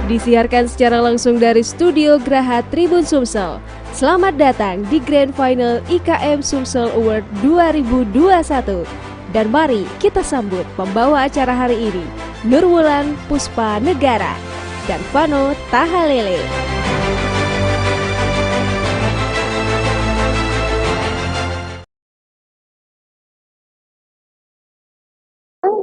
Disiarkan secara langsung dari Studio Graha Tribun Sumsel. Selamat datang di Grand Final IKM Sumsel Award 2021. Dan mari kita sambut pembawa acara hari ini, Nurwulan Puspa Negara dan Vano Tahalele.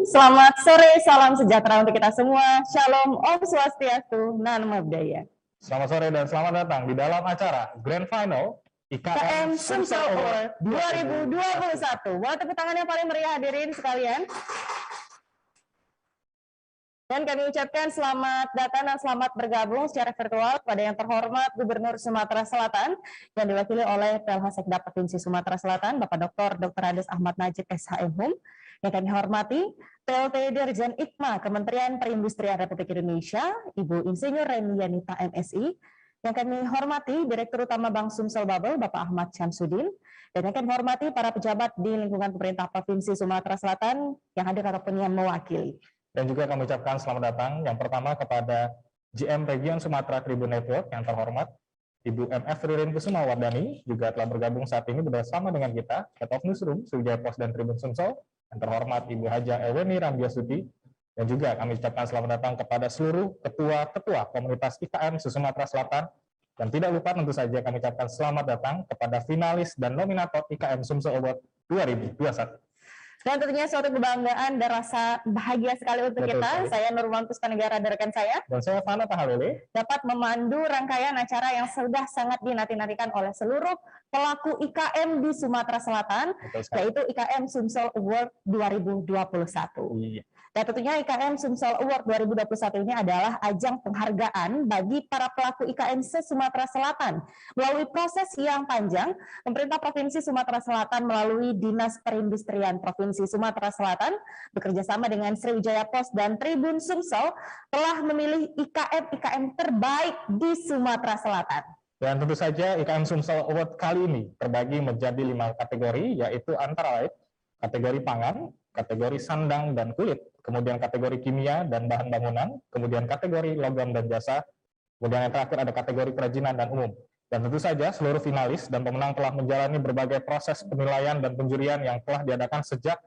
Selamat sore, salam sejahtera untuk kita semua. Shalom, Om Swastiastu, Namo Buddhaya. Selamat sore dan selamat datang di dalam acara Grand Final IKM Sumsel Award 2021. Buat tepuk tangan yang paling meriah hadirin sekalian. Dan kami ucapkan selamat datang dan selamat bergabung secara virtual kepada yang terhormat Gubernur Sumatera Selatan yang diwakili oleh PLH Sekda Provinsi Sumatera Selatan, Bapak Dr. Andes Ahmad Najib SHMhum. Yang kami hormati PLT Dirjen IKMA Kementerian Perindustrian Republik Indonesia, Ibu Insinyur Reni Yanita MSI. Yang kami hormati Direktur Utama Bank Sumsel Bubble, Bapak Ahmad Syamsuddin. Dan yang kami hormati para pejabat di lingkungan pemerintah Provinsi Sumatera Selatan yang hadir ataupun yang mewakili. Dan juga kami ucapkan selamat datang yang pertama kepada GM Region Sumatera Tribun Network yang terhormat Ibu MF Ririn Kusuma Wardani juga telah bergabung saat ini bersama dengan kita, Head of Newsroom Sriwijaya Pos dan Tribun Sumsel, yang terhormat Ibu Haja Eweni Rambiasuti. Dan juga kami ucapkan selamat datang kepada seluruh ketua-ketua komunitas IKM Sumatera Selatan. Dan tidak lupa tentu saja kami ucapkan selamat datang kepada finalis dan nominator IKM Sumsel Award 2021. Dan tentunya suatu kebanggaan dan rasa bahagia sekali untuk Betul kita. sekali. Saya Nurwulan Puspa Negara dan rekan saya Dan saya Vano Tahalele dapat memandu rangkaian acara yang sudah sangat dinanti-nantikan oleh seluruh pelaku IKM di Sumatera Selatan, yaitu IKM Sumsel Award 2021. Iya. Dan tentunya IKM Sumsel Award 2021 ini adalah ajang penghargaan bagi para pelaku IKM se-Sumatera Selatan. Melalui proses yang panjang, pemerintah Provinsi Sumatera Selatan melalui Dinas Perindustrian Provinsi Sumatera Selatan bekerjasama dengan Sriwijaya Pos dan Tribun Sumsel telah memilih IKM terbaik di Sumatera Selatan. Dan tentu saja IKM Sumsel Award kali ini terbagi menjadi 5 kategori, yaitu antara lain kategori pangan, kategori sandang dan kulit, kemudian kategori kimia dan bahan bangunan, kemudian kategori logam dan jasa, kemudian yang terakhir ada kategori kerajinan dan umum. Dan tentu saja seluruh finalis dan pemenang telah menjalani berbagai proses penilaian dan penjurian yang telah diadakan sejak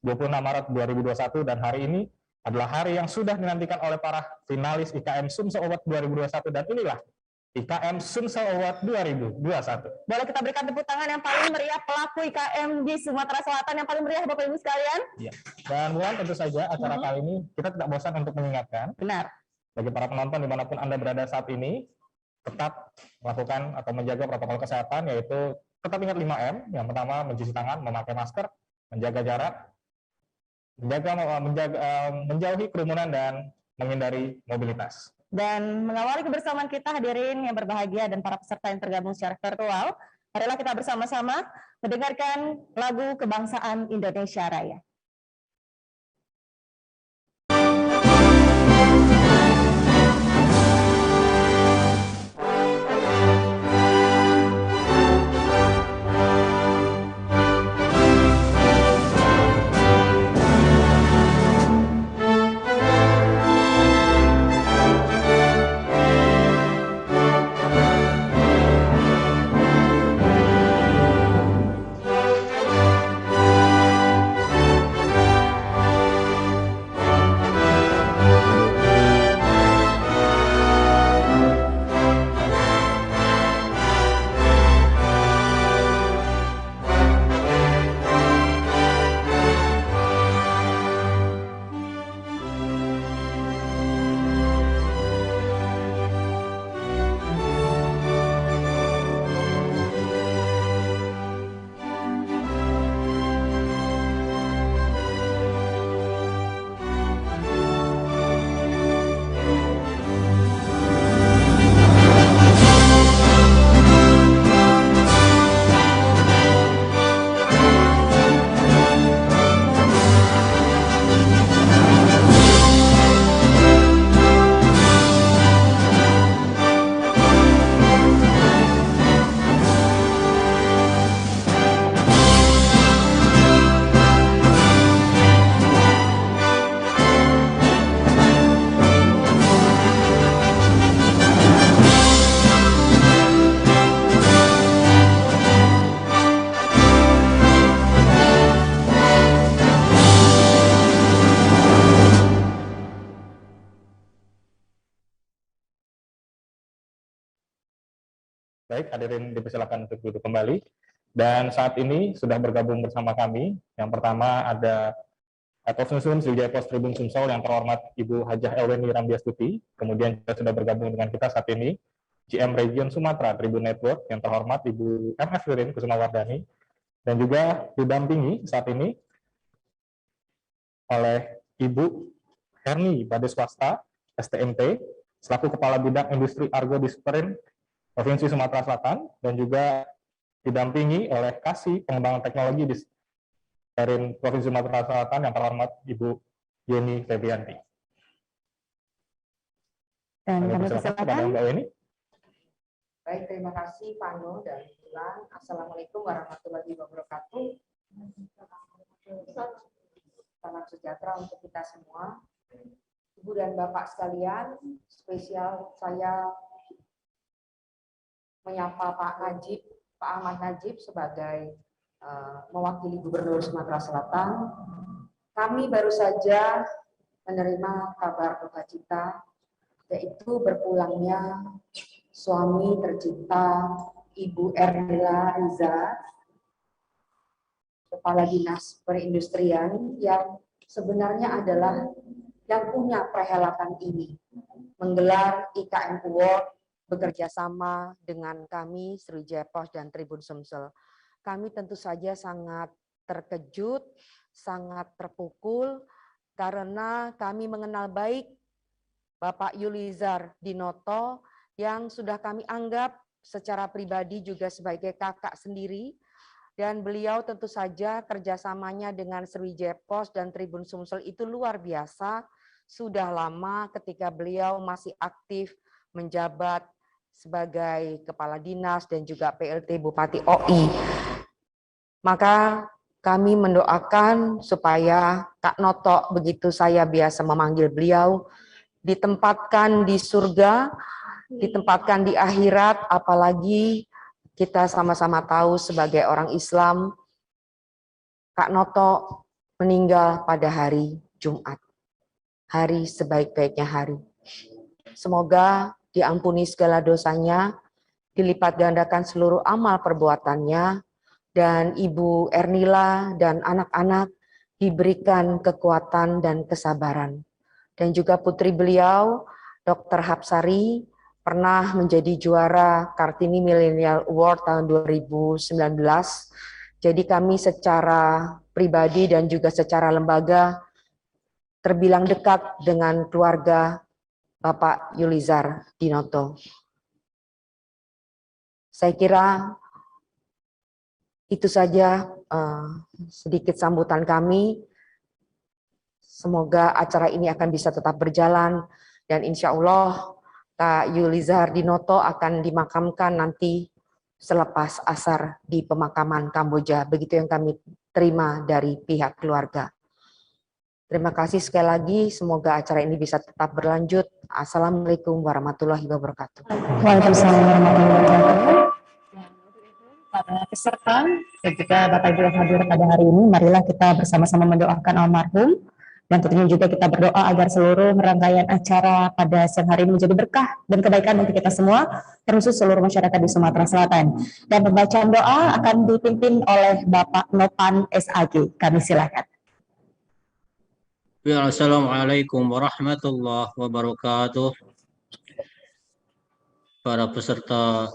26 Maret 2021, dan hari ini adalah hari yang sudah dinantikan oleh para finalis IKM Sumsel Award 2021, dan inilah IKM Sumsel Award 2021. Boleh kita berikan tepuk tangan yang paling meriah pelaku IKM di Sumatera Selatan yang paling meriah, Bapak Ibu sekalian. Ya. Dan Bulan, tentu saja acara kali ini kita tidak bosan untuk mengingatkan Benar. bagi para penonton dimanapun Anda berada saat ini, tetap melakukan atau menjaga protokol kesehatan, yaitu tetap ingat 5M. Yang pertama, mencuci tangan, memakai masker, menjaga jarak, menjauhi kerumunan, dan menghindari mobilitas. Dan mengawali kebersamaan kita hadirin yang berbahagia dan para peserta yang tergabung secara virtual, marilah kita bersama-sama mendengarkan lagu kebangsaan Indonesia Raya. Baik, hadirin dipersilakan untuk duduk kembali. Dan saat ini sudah bergabung bersama kami. Yang pertama ada Kosnusum Sriwijaya Pos Tribun Sumsel yang terhormat Ibu Hajah Elweni Rambiastuti. Kemudian juga sudah bergabung dengan kita saat ini GM Region Sumatera Tribun Network yang terhormat Ibu MS Wirin Kusumawardani. Dan juga didampingi saat ini oleh Ibu Herni Bade Swasta STMT selaku Kepala Bidang Industri Argo Disperen Provinsi Sumatera Selatan, dan juga didampingi oleh Kasih Pengembangan Teknologi dari Provinsi Sumatera Selatan yang terhormat Ibu Yeni Febrianti. Dan kami persilakan. Mbak Yeni. Baik, terima kasih Pak Nur dan Bulan. Assalamualaikum warahmatullahi wabarakatuh. Salam sejahtera untuk kita semua. Ibu dan Bapak sekalian, spesial saya menyapa Pak Ahmad Najib sebagai mewakili Gubernur Sumatera Selatan. Kami baru saja menerima kabar duka cita, yaitu berpulangnya suami tercinta Ibu Ernila Riza, Kepala Dinas Perindustrian, yang sebenarnya adalah yang punya perhelatan ini, menggelar IKM Award bekerja sama dengan kami, Sriwijaya Pos dan Tribun Sumsel. Kami tentu saja sangat terkejut, sangat terpukul, karena kami mengenal baik Bapak Yulizar Dinoto, yang sudah kami anggap secara pribadi juga sebagai kakak sendiri, dan beliau tentu saja kerjasamanya dengan Sriwijaya Pos dan Tribun Sumsel itu luar biasa, sudah lama ketika beliau masih aktif menjabat sebagai Kepala Dinas dan juga PLT Bupati OI. Maka kami mendoakan supaya Kak Noto, begitu saya biasa memanggil beliau, ditempatkan di surga, ditempatkan di akhirat, apalagi kita sama-sama tahu sebagai orang Islam, Kak Noto meninggal pada hari Jumat, hari sebaik-baiknya hari. Semoga diampuni segala dosanya, dilipat gandakan seluruh amal perbuatannya, dan Ibu Ernila dan anak-anak diberikan kekuatan dan kesabaran. Dan juga putri beliau, Dr. Hapsari, pernah menjadi juara Kartini Millennial Award tahun 2019. Jadi kami secara pribadi dan juga secara lembaga terbilang dekat dengan keluarga Bapak Yulizar Dinoto. Saya kira itu saja sedikit sambutan kami. Semoga acara ini akan bisa tetap berjalan, dan insya Allah Kak Yulizar Dinoto akan dimakamkan nanti selepas asar di pemakaman Kamboja. Begitu yang kami terima dari pihak keluarga. Terima kasih sekali lagi, semoga acara ini bisa tetap berlanjut. Assalamualaikum warahmatullahi wabarakatuh. Waalaikumsalam warahmatullahi wabarakatuh. Para peserta dan juga Bapak Ibu yang hadir pada hari ini, marilah kita bersama-sama mendoakan almarhum, dan tentunya juga kita berdoa agar seluruh rangkaian acara pada siang hari ini menjadi berkah dan kebaikan untuk kita semua, terkhusus seluruh masyarakat di Sumatera Selatan. Dan pembacaan doa akan dipimpin oleh Bapak Nopan SAG. Kami silakan. Assalamualaikum warahmatullahi wabarakatuh. Para peserta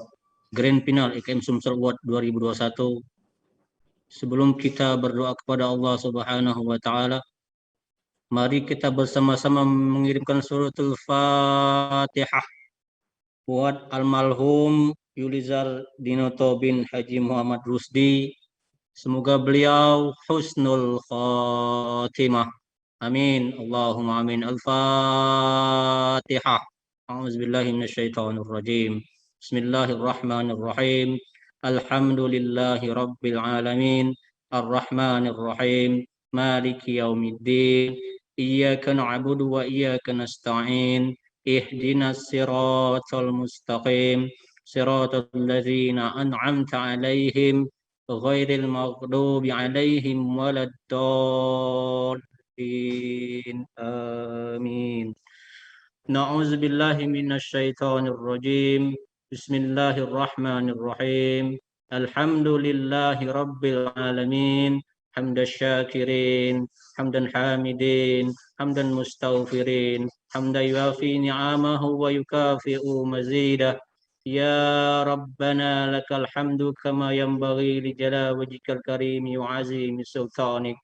Grand Final IKM Sumsel Award 2021, sebelum kita berdoa kepada Allah Subhanahu wa Ta'ala, mari kita bersama-sama mengirimkan suratul Fatihah buat almarhum Yulizar Dinoto bin Haji Muhammad Rusdi. Semoga beliau husnul khatimah. Amin. Allahumma amin. Al-Fatihah. A'udzubillahi minasyaitonirrajim. Bismillahirrahmanirrahim. Alhamdulillahi rabbil alamin. Ar-Rahmanirrahim. Maliki yaumiddin. Iyyaka na'budu wa iyyaka nasta'in. Ihdinas siratal mustaqim. Siratal ladzina an'amta 'alaihim ghairil maghdubi 'alaihim waladdallin. Amin. Na'udzubillahi minasyaitonir rajim. Bismillahirrahmanirrahim. Alhamdulillahi Rabbil Alamin. Hamdan syakirin, hamdan hamidin, hamdan mustaghfirin, hamdan yuafi ni'amahu wa yukafi'u mazidah. Ya Rabbana lakal hamdu kama yanbaghi li jalali wajhikal karimi wa azimi sultanik.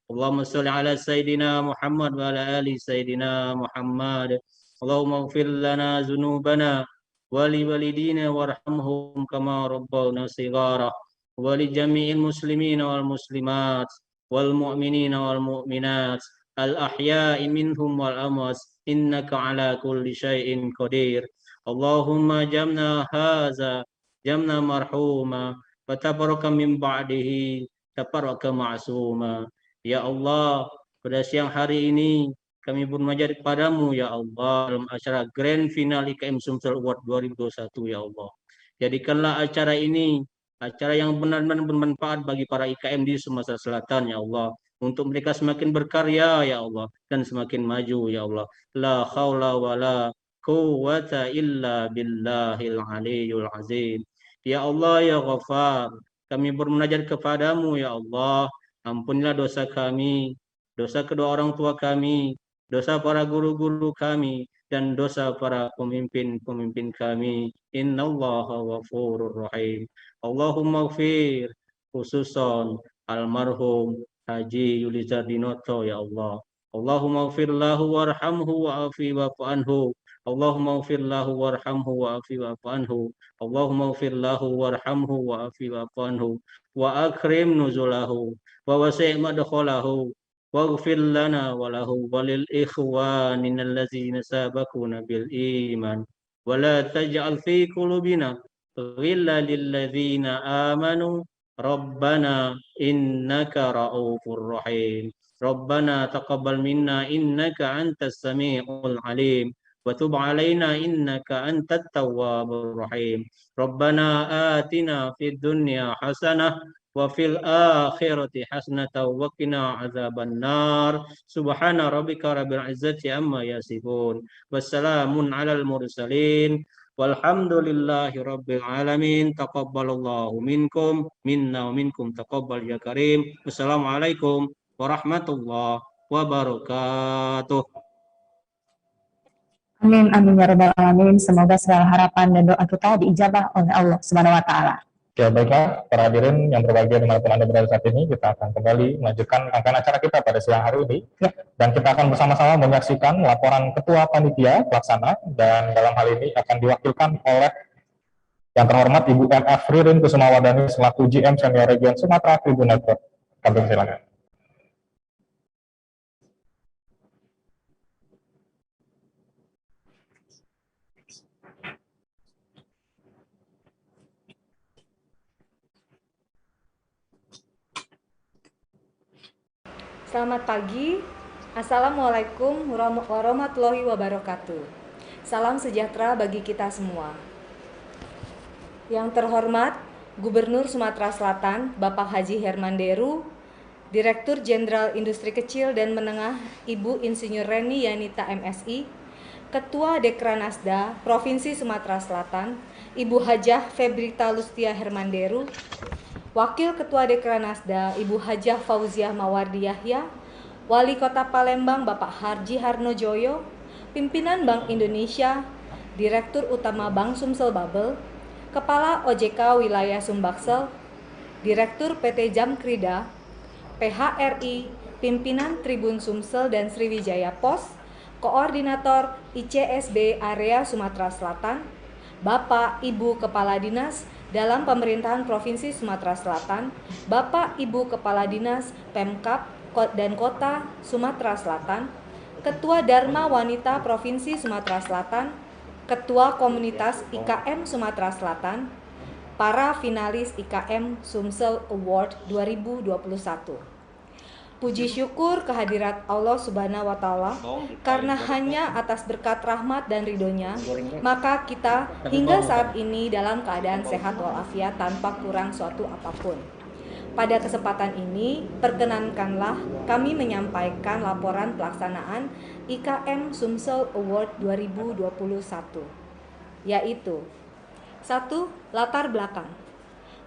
Allahumma salli ala Sayyidina Muhammad wa ala ali Sayyidina Muhammad. Allahumma ighfir lana dhunubana wa li walidina warhamhum kama rabbawna shighara wa li jami'il muslimina wal muslimat wal mu'minina wal mu'minat al ahya'i minhum wal amwat innaka ala kulli syai'in qadir. Allahumma jamna haza jamna marhuma wa tabaraka min ba'dihi tabaraka ma'suma. Ya Allah, pada siang hari ini kami bermunajat kepadamu ya Allah dalam acara Grand Final IKM Sumsel Award 2021 ya Allah. Jadikanlah acara ini acara yang benar-benar bermanfaat bagi para IKM di Sumatera Selatan ya Allah. Untuk mereka semakin berkarya ya Allah dan semakin maju ya Allah. La haula wa la quwwata illa billahil aliyyul azim. Ya Allah ya Ghaffar, kami bermunajat kepadamu ya Allah. Ampunilah dosa kami, dosa kedua orang tua kami, dosa para guru-guru kami, dan dosa para pemimpin-pemimpin kami. Innallaha ghafurur rahim. Allahumma gfir khususon almarhum Haji Yulizar Dinoto ya Allah. Allahumma gfir lahu warhamhu wa'afi wa'fu anhu. Allahumma gfir lahu warhamhu wa'afi wa'fu anhu. Allahumma gfir lahu warhamhu wa'afi wa'fu anhu. Wa akrim nuzulahu wa wasi' madkhalahu waghfir lana wa lahu wa lil ikhwanina allazina sabaquna bil iman wa la taj'al fi qulubina ghillan lil ladzina amanu rabbana innaka ra'ufur rahim. Rabbana taqabbal minna innaka antas samiul alim wa tub alaina innaka antat tawwabur rahim. Rabbana atina fid dunya hasanah wa fil akhirati hasanatan wa qina adzaban nar. Subhana rabbika rabbil izzati amma yasifun. Wassalamun alal mursalin. Walhamdulillahi rabbil alamin. Taqabbalallahu minkum minna wa minkum taqabbal ya karim. Wassalamualaikum warahmatullahi wabarakatuh. Amin, amin ya rabbal alamin. Semoga segala harapan dan doa kita diijabah oleh Allah Subhanahu wa taala. Ya baiklah, para hadirin yang berbahagia dimanapun Anda berada saat ini, kita akan kembali melanjutkan rangkaian acara kita pada siang hari ini. Ya. Dan kita akan bersama-sama menyaksikan laporan Ketua Panitia Pelaksana, dan dalam hal ini akan diwakilkan oleh yang terhormat Ibu M.F. Ririn Kusumawadani selaku GM Senior Region Sumatera Tribun Network. Kami silakan. Selamat pagi, Assalamualaikum warahmatullahi wabarakatuh. Salam sejahtera bagi kita semua. Yang terhormat Gubernur Sumatera Selatan Bapak Haji Herman Deru, Direktur Jenderal Industri Kecil dan Menengah Ibu Insinyur Reni Yanita MSI, Ketua Dekranasda Provinsi Sumatera Selatan Ibu Hajah Febrita Lustia Herman Deru, Wakil Ketua Dekranasda Ibu Hajah Fauziah Mawardi Yahya, Wali Kota Palembang Bapak Harji Harnojoyo, Pimpinan Bank Indonesia, Direktur Utama Bank Sumsel Babel, Kepala OJK Wilayah Sumbaksel, Direktur PT Jamkrida, PHRI, Pimpinan Tribun Sumsel dan Sriwijaya Pos, Koordinator ICSB Area Sumatera Selatan, Bapak Ibu Kepala Dinas dalam Pemerintahan Provinsi Sumatera Selatan, Bapak Ibu Kepala Dinas Pemkab dan Kota Sumatera Selatan, Ketua Dharma Wanita Provinsi Sumatera Selatan, Ketua Komunitas IKM Sumatera Selatan, para finalis IKM Sumsel Award 2021. Puji syukur kehadirat Allah Subhanahu wa Ta'ala, karena hanya atas berkat rahmat dan ridhonya, maka kita hingga saat ini dalam keadaan sehat walafiat tanpa kurang suatu apapun. Pada kesempatan ini, perkenankanlah kami menyampaikan laporan pelaksanaan IKM Sumsel Award 2021, yaitu 1. Latar belakang.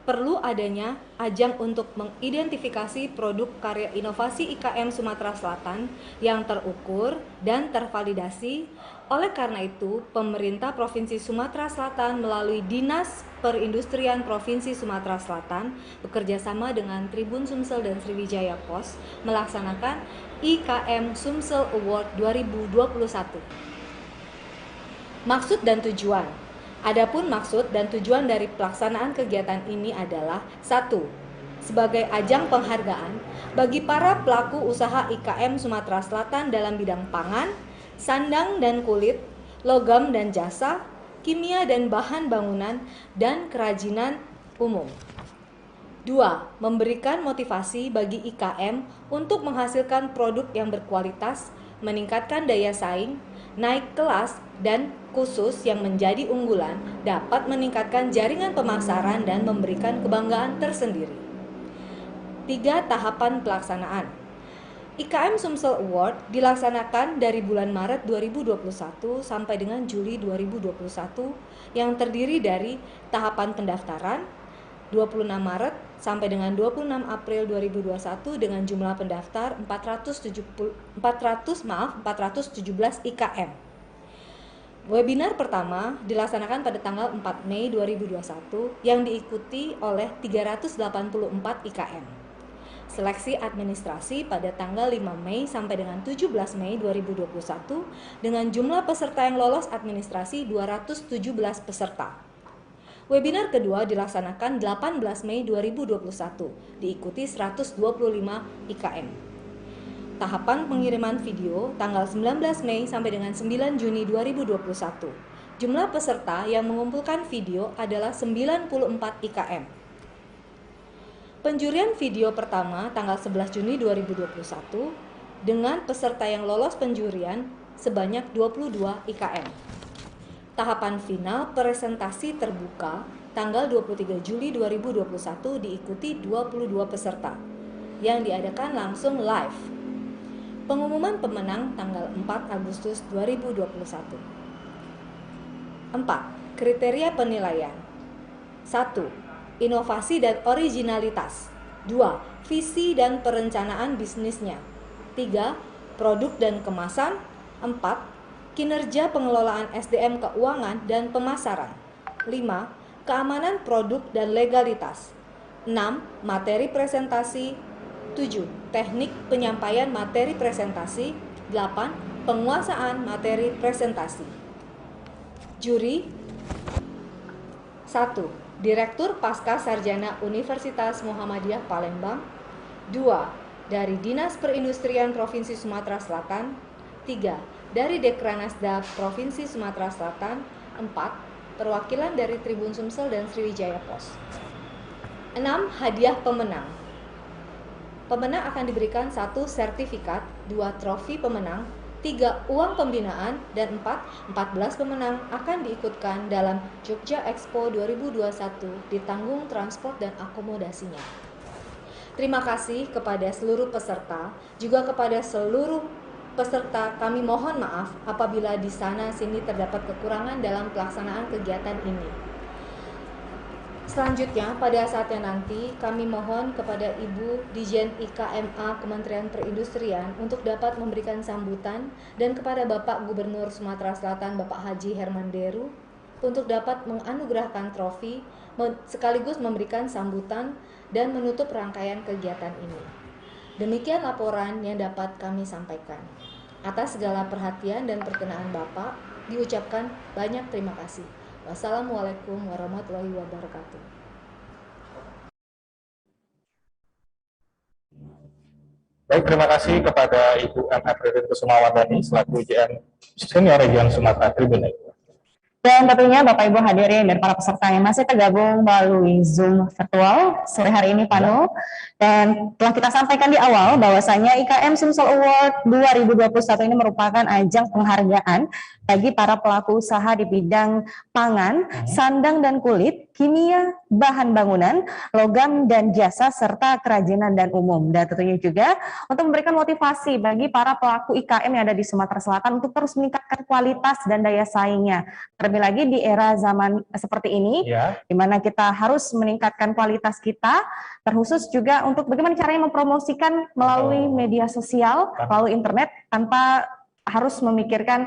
Perlu adanya ajang untuk mengidentifikasi produk karya inovasi IKM Sumatera Selatan yang terukur dan tervalidasi. Oleh karena itu, pemerintah Provinsi Sumatera Selatan melalui Dinas Perindustrian Provinsi Sumatera Selatan bekerjasama dengan Tribun Sumsel dan Sriwijaya Pos melaksanakan IKM Sumsel Award 2021. Maksud dan tujuan. Adapun maksud dan tujuan dari pelaksanaan kegiatan ini adalah 1. Sebagai ajang penghargaan bagi para pelaku usaha IKM Sumatera Selatan dalam bidang pangan, sandang dan kulit, logam dan jasa, kimia dan bahan bangunan, dan kerajinan umum. 2. Memberikan motivasi bagi IKM untuk menghasilkan produk yang berkualitas, meningkatkan daya saing, naik kelas, dan khusus yang menjadi unggulan dapat meningkatkan jaringan pemasaran dan memberikan kebanggaan tersendiri. 3. Tahapan pelaksanaan. IKM Sumsel Award dilaksanakan dari bulan Maret 2021 sampai dengan Juli 2021 yang terdiri dari tahapan pendaftaran 26 Maret sampai dengan 26 April 2021 dengan jumlah pendaftar 417 IKM. Webinar pertama dilaksanakan pada tanggal 4 Mei 2021 yang diikuti oleh 384 IKM. Seleksi administrasi pada tanggal 5 Mei sampai dengan 17 Mei 2021 dengan jumlah peserta yang lolos administrasi 217 peserta. Webinar kedua dilaksanakan 18 Mei 2021, diikuti 125 IKM. Tahapan pengiriman video tanggal 19 Mei sampai dengan 9 Juni 2021. Jumlah peserta yang mengumpulkan video adalah 94 IKM. Penjurian video pertama tanggal 11 Juni 2021 dengan peserta yang lolos penjurian sebanyak 22 IKM. Tahapan final presentasi terbuka tanggal 23 Juli 2021 diikuti 22 peserta yang diadakan langsung live. Pengumuman pemenang tanggal 4 Agustus 2021. 4. Kriteria penilaian. 1. Inovasi dan originalitas. 2. Visi dan perencanaan bisnisnya. 3. Produk dan kemasan. 4. Kinerja pengelolaan SDM keuangan dan pemasaran. 5. Keamanan produk dan legalitas. 6. Materi presentasi. 7. Teknik penyampaian materi presentasi. 8. Penguasaan materi presentasi. Juri. 1. Direktur Pasca Sarjana Universitas Muhammadiyah Palembang. 2. Dari Dinas Perindustrian Provinsi Sumatera Selatan. 3. Dari Dekranasda Provinsi Sumatera Selatan. 4. Perwakilan dari Tribun Sumsel dan Sriwijaya Pos. 6. Hadiah pemenang. Pemenang akan diberikan 1 sertifikat, 2 trofi pemenang, 3 uang pembinaan, dan 14 pemenang akan diikutkan dalam Jogja Expo 2021 ditanggung transport dan akomodasinya. Terima kasih kepada seluruh peserta, juga kepada seluruh peserta kami mohon maaf apabila di sana sini terdapat kekurangan dalam pelaksanaan kegiatan ini. Selanjutnya, pada saatnya nanti kami mohon kepada Ibu Dijen IKMA Kementerian Perindustrian untuk dapat memberikan sambutan dan kepada Bapak Gubernur Sumatera Selatan Bapak Haji Herman Deru untuk dapat menganugerahkan trofi sekaligus memberikan sambutan dan menutup rangkaian kegiatan ini. Demikian laporan yang dapat kami sampaikan. Atas segala perhatian dan perkenaan Bapak, diucapkan banyak terima kasih. Wassalamualaikum warahmatullahi wabarakatuh. Baik, terima kasih kepada Ibu M.F. Ririn Kusumawardhani selaku JM Senior Region Sumatera Tribun. Dan tentunya Bapak Ibu hadirin dan para peserta yang masih tergabung melalui Zoom virtual sore hari ini Panu. Dan telah kita sampaikan di awal bahwasanya IKM Sumsel Award 2021 ini merupakan ajang penghargaan bagi para pelaku usaha di bidang pangan, sandang dan kulit, kimia, bahan bangunan, logam dan jasa, serta kerajinan dan umum. Dan tentunya juga untuk memberikan motivasi bagi para pelaku IKM yang ada di Sumatera Selatan untuk terus meningkatkan kualitas dan daya saingnya. Terlebih terlebih lagi di era zaman seperti ini, Ya, di mana kita harus meningkatkan kualitas kita, terkhusus juga untuk bagaimana caranya mempromosikan melalui media sosial, melalui internet, tanpa harus memikirkan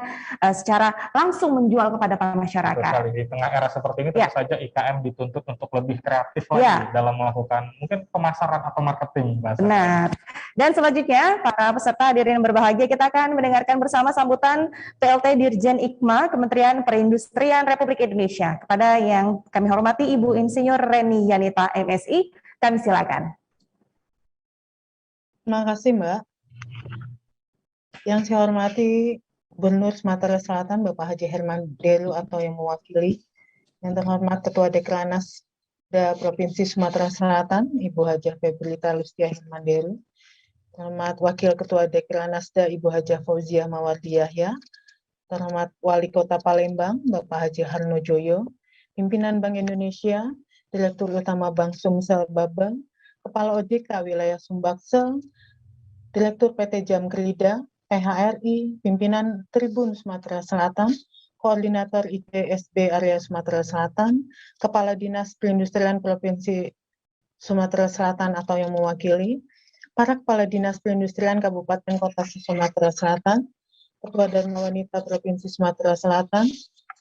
secara langsung menjual kepada betul masyarakat. sekali. Di tengah era seperti ini, tentu Ya. saja IKM dituntut untuk lebih kreatif lagi Ya. dalam melakukan mungkin pemasaran atau marketing. bahasanya. Benar. Dan selanjutnya, para peserta hadirin yang berbahagia, kita akan mendengarkan bersama sambutan PLT Dirjen IKMA Kementerian Perindustrian Republik Indonesia. Kepada yang kami hormati Ibu Insinyur Reni Yanita MSI, kami silakan. Terima kasih, Mbak. Yang saya hormati Gubernur Sumatera Selatan, Bapak Haji Herman Deru atau yang mewakili. Yang terhormat Ketua Dekranasda Provinsi Sumatera Selatan, Ibu Hajah Febrita Lustia Herman Deru. Terhormat Wakil Ketua Dekranasda, Ibu Hajah Fauzia Mawardi Yahya. Terhormat Wali Kota Palembang, Bapak Haji Harno Joyo. Pimpinan Bank Indonesia, Direktur Utama Bank Sumsel Babang, Kepala OJK Wilayah Sumbaksel, Direktur PT Jam Kerida, PHRI, Pimpinan Tribun Sumatera Selatan, Koordinator ITSB Area Sumatera Selatan, Kepala Dinas Perindustrian Provinsi Sumatera Selatan atau yang mewakili, para Kepala Dinas Perindustrian Kabupaten Kota Sumatera Selatan, Ketua Dharma Wanita Provinsi Sumatera Selatan,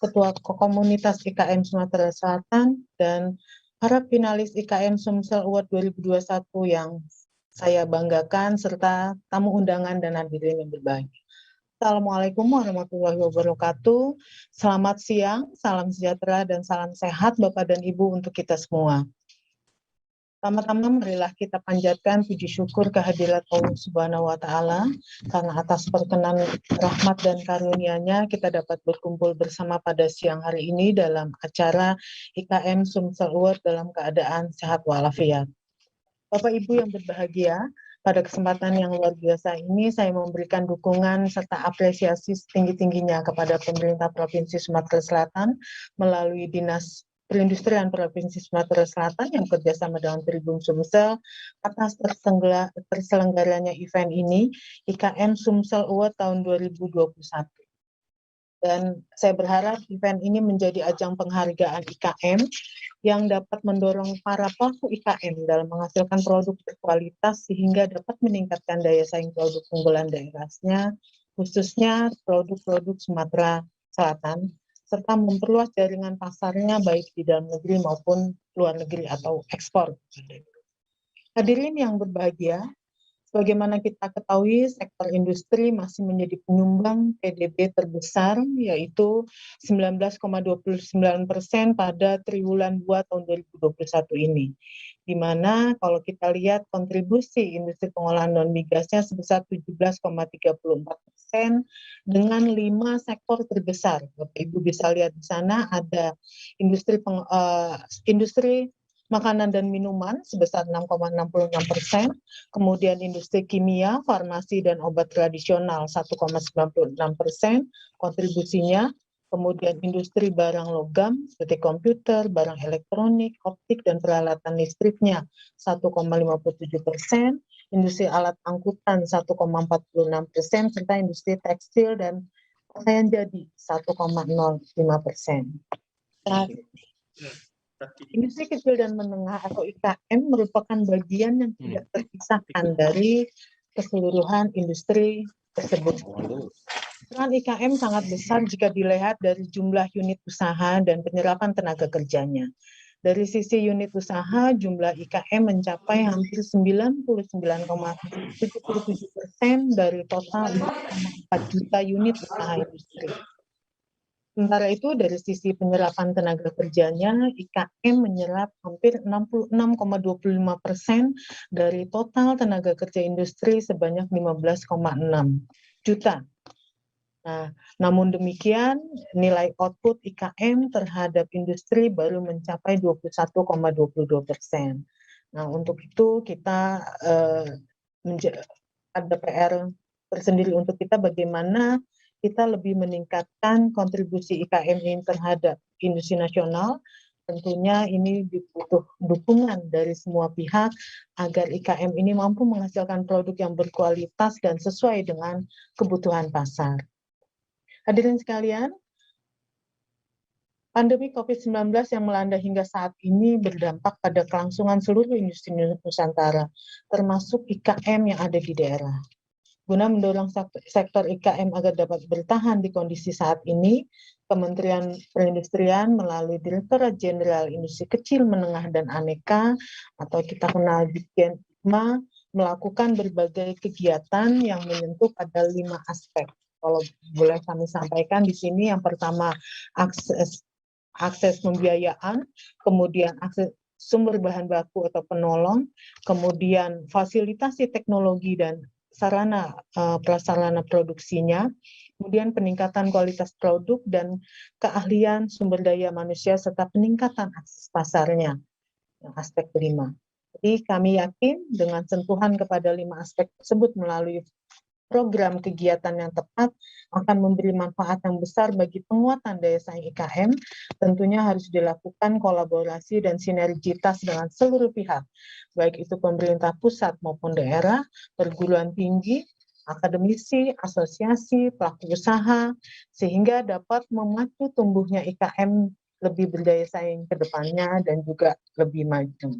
Ketua Komunitas IKM Sumatera Selatan, dan para finalis IKM Sumsel Award 2021 yang saya banggakan, serta tamu undangan dan hadirin yang berbahagia. Assalamualaikum warahmatullahi wabarakatuh. Selamat siang, salam sejahtera, dan salam sehat Bapak dan Ibu untuk kita semua. Pertama-tama marilah kita panjatkan puji syukur kehadirat Allah Subhanahu wa Ta'ala, karena atas perkenan rahmat dan karunia-Nya kita dapat berkumpul bersama pada siang hari ini dalam acara IKM Sumsel Award dalam keadaan sehat walafiat. Bapak Ibu yang berbahagia, pada kesempatan yang luar biasa ini saya memberikan dukungan serta apresiasi setinggi-tingginya kepada pemerintah Provinsi Sumatera Selatan melalui Dinas Perindustrian Provinsi Sumatera Selatan yang bekerjasama dengan Tribun Sumsel atas terselenggaranya event ini, IKM Sumsel Award tahun 2021. Dan saya berharap event ini menjadi ajang penghargaan IKM yang dapat mendorong para pelaku IKM dalam menghasilkan produk berkualitas sehingga dapat meningkatkan daya saing produk unggulan daerahnya, khususnya produk-produk Sumatera Selatan, serta memperluas jaringan pasarnya baik di dalam negeri maupun luar negeri atau ekspor. Hadirin yang berbahagia, sebagaimana kita ketahui, sektor industri masih menjadi penyumbang PDB terbesar, yaitu 19,29% pada triwulan 2 tahun 2021 ini. Di mana kalau kita lihat kontribusi industri pengolahan non-migasnya sebesar 17,34% dengan 5 sektor terbesar. Bapak Ibu bisa lihat di sana ada industri makanan dan minuman sebesar 6,66%, kemudian industri kimia, farmasi, dan obat tradisional 1,96% kontribusinya, kemudian industri barang logam seperti komputer, barang elektronik, optik, dan peralatan listriknya 1,57%, industri alat angkutan 1,46%, serta industri tekstil dan pakaian jadi 1,05%. Industri kecil dan menengah atau IKM merupakan bagian yang tidak terpisahkan dari keseluruhan industri tersebut. Peran IKM sangat besar jika dilihat dari jumlah unit usaha dan penyerapan tenaga kerjanya. Dari sisi unit usaha, jumlah IKM mencapai hampir 99,77% dari total 4 juta unit usaha industri. Sementara itu, dari sisi penyerapan tenaga kerjanya, IKM menyerap hampir 66,25% dari total tenaga kerja industri sebanyak 15,6 juta. Nah, namun demikian, nilai output IKM terhadap industri baru mencapai 21,22%. Nah, untuk itu kita ada PR tersendiri untuk kita bagaimana kita lebih meningkatkan kontribusi IKM ini terhadap industri nasional. Tentunya ini butuh dukungan dari semua pihak agar IKM ini mampu menghasilkan produk yang berkualitas dan sesuai dengan kebutuhan pasar. Hadirin sekalian, Pandemi COVID-19 yang melanda hingga saat ini berdampak pada kelangsungan seluruh industri Nusantara, termasuk IKM yang ada di daerah. Guna mendorong sektor IKM agar dapat bertahan di kondisi saat ini, Kementerian Perindustrian melalui Direktorat Jenderal Industri Kecil, Menengah, dan Aneka, atau kita kenal Ditjen IKMA, melakukan berbagai kegiatan yang menyentuh pada 5 aspek. Kalau boleh kami sampaikan di sini, yang pertama akses pembiayaan, kemudian akses sumber bahan baku atau penolong, kemudian fasilitasi teknologi dan sarana prasarana produksinya, kemudian peningkatan kualitas produk dan keahlian sumber daya manusia serta peningkatan akses pasarnya, yang aspek kelima. Jadi kami yakin dengan sentuhan kepada 5 aspek tersebut melalui program kegiatan yang tepat akan memberi manfaat yang besar bagi penguatan daya saing IKM. Tentunya harus dilakukan kolaborasi dan sinergitas dengan seluruh pihak, baik itu pemerintah pusat maupun daerah, perguruan tinggi, akademisi, asosiasi, pelaku usaha, sehingga dapat memacu tumbuhnya IKM lebih berdaya saing ke depannya dan juga lebih maju.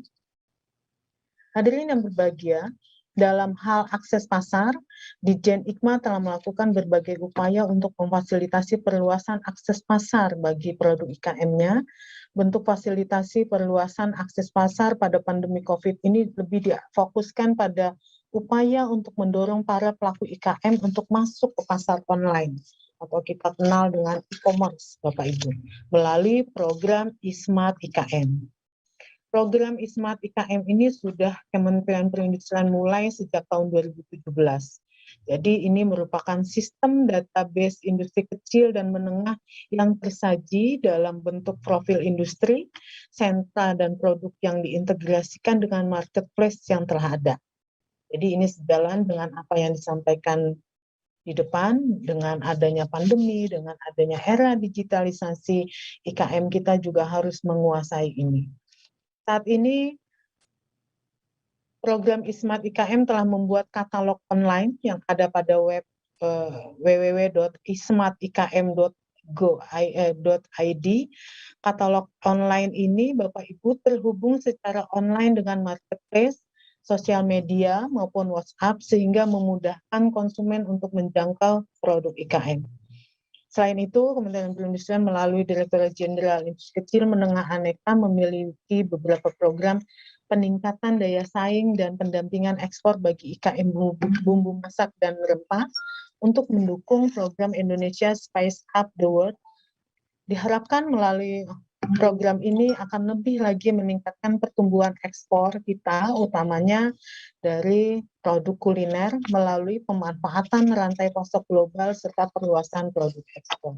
Hadirin yang berbahagia, dalam hal akses pasar, Ditjen IKMA telah melakukan berbagai upaya untuk memfasilitasi perluasan akses pasar bagi produk IKM-nya. Bentuk fasilitasi perluasan akses pasar pada pandemi COVID ini lebih difokuskan pada upaya untuk mendorong para pelaku IKM untuk masuk ke pasar online, atau kita kenal dengan e-commerce, Bapak Ibu, melalui program ISMART IKM. Program ISMART IKM ini sudah Kementerian Perindustrian mulai sejak tahun 2017. Jadi ini merupakan sistem database industri kecil dan menengah yang tersaji dalam bentuk profil industri, sentra dan produk yang diintegrasikan dengan marketplace yang telah ada. Jadi ini sejalan dengan apa yang disampaikan di depan, dengan adanya pandemi, dengan adanya era digitalisasi, IKM kita juga harus menguasai ini. Saat ini, program ISMART IKM telah membuat katalog online yang ada pada web www.ismartikm.go.id. Katalog online ini, Bapak Ibu, terhubung secara online dengan marketplace, sosial media, maupun WhatsApp, sehingga memudahkan konsumen untuk menjangkau produk IKM. Selain itu, Kementerian Perindustrian melalui Direktorat Jenderal Industri Kecil, Menengah, Aneka memiliki beberapa program peningkatan daya saing dan pendampingan ekspor bagi IKM bumbu masak dan rempah untuk mendukung program Indonesia Spice Up the World. Diharapkan melalui program ini akan lebih lagi meningkatkan pertumbuhan ekspor kita, utamanya dari produk kuliner melalui pemanfaatan rantai pasok global serta perluasan produk ekspor.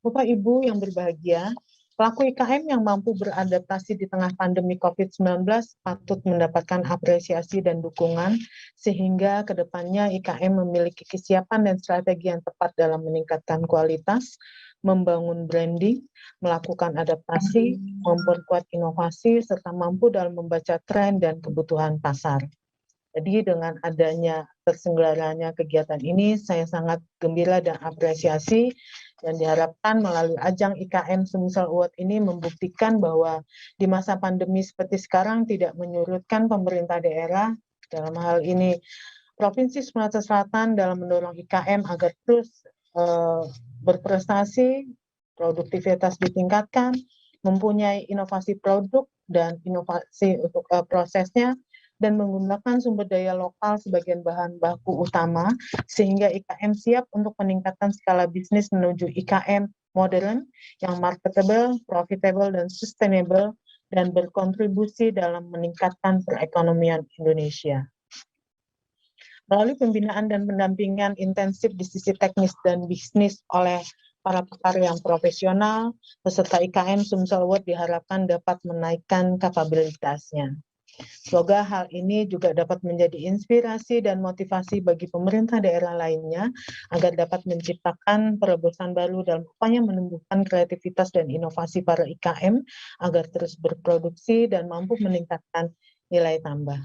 Bapak Ibu yang berbahagia, pelaku IKM yang mampu beradaptasi di tengah pandemi COVID-19 patut mendapatkan apresiasi dan dukungan, sehingga ke depannya IKM memiliki kesiapan dan strategi yang tepat dalam meningkatkan kualitas, membangun branding, melakukan adaptasi, memperkuat inovasi, serta mampu dalam membaca tren dan kebutuhan pasar. Jadi dengan adanya terselenggaranya kegiatan ini, saya sangat gembira dan apresiasi, dan diharapkan melalui ajang IKM Sumsel Award ini membuktikan bahwa di masa pandemi seperti sekarang tidak menyurutkan pemerintah daerah, dalam hal ini Provinsi Sumatera Selatan, dalam mendorong IKM agar terus berprestasi, produktivitas ditingkatkan, mempunyai inovasi produk dan inovasi untuk prosesnya, dan menggunakan sumber daya lokal sebagai bahan baku utama, sehingga IKM siap untuk peningkatan skala bisnis menuju IKM modern yang marketable, profitable, dan sustainable, dan berkontribusi dalam meningkatkan perekonomian Indonesia. Melalui pembinaan dan pendampingan intensif di sisi teknis dan bisnis oleh para pakar yang profesional, peserta IKM Sumsel Award diharapkan dapat menaikkan kapabilitasnya. Semoga hal ini juga dapat menjadi inspirasi dan motivasi bagi pemerintah daerah lainnya agar dapat menciptakan terobosan baru dalam upaya menumbuhkan kreativitas dan inovasi para IKM agar terus berproduksi dan mampu meningkatkan nilai tambah.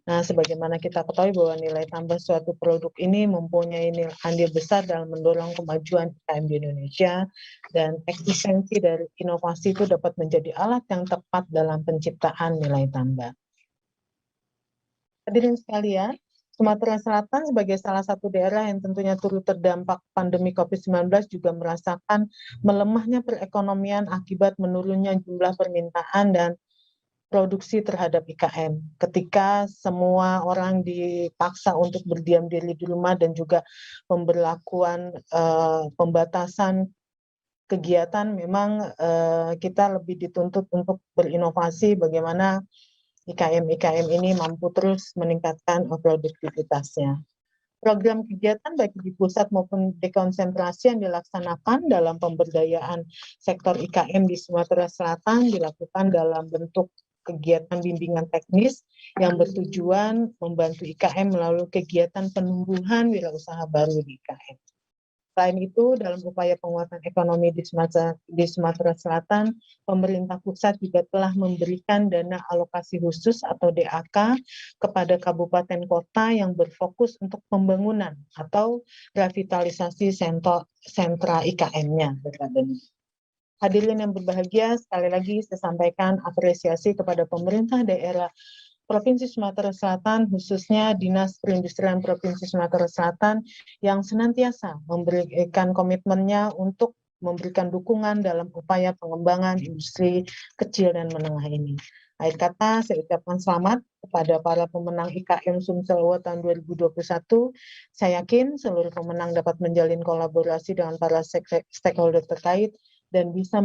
Nah, sebagaimana kita ketahui bahwa nilai tambah suatu produk ini mempunyai andil besar dalam mendorong kemajuan UMKM di Indonesia, dan eksistensi dari inovasi itu dapat menjadi alat yang tepat dalam penciptaan nilai tambah. Hadirin sekalian, Sumatera Selatan sebagai salah satu daerah yang tentunya turut terdampak pandemi COVID-19 juga merasakan melemahnya perekonomian akibat menurunnya jumlah permintaan dan produksi terhadap IKM. Ketika semua orang dipaksa untuk berdiam diri di rumah dan juga pemberlakuan pembatasan kegiatan, memang kita lebih dituntut untuk berinovasi bagaimana IKM ini mampu terus meningkatkan produktivitasnya. Program kegiatan baik di pusat maupun dekonsentrasi yang dilaksanakan dalam pemberdayaan sektor IKM di Sumatera Selatan dilakukan dalam bentuk kegiatan bimbingan teknis yang bertujuan membantu IKM melalui kegiatan penumbuhan wirausaha baru di IKM. Selain itu, dalam upaya penguatan ekonomi di Sumatera Selatan, pemerintah pusat juga telah memberikan dana alokasi khusus atau DAK kepada kabupaten kota yang berfokus untuk pembangunan atau revitalisasi sentra IKM-nya. Hadirin yang berbahagia, sekali lagi saya sampaikan apresiasi kepada pemerintah daerah Provinsi Sumatera Selatan, khususnya Dinas Perindustrian Provinsi Sumatera Selatan, yang senantiasa memberikan komitmennya untuk memberikan dukungan dalam upaya pengembangan industri kecil dan menengah ini. Akhir kata, saya ucapkan selamat kepada para pemenang IKM Sumsel Award tahun 2021. Saya yakin seluruh pemenang dapat menjalin kolaborasi dengan para stakeholder terkait dan bisa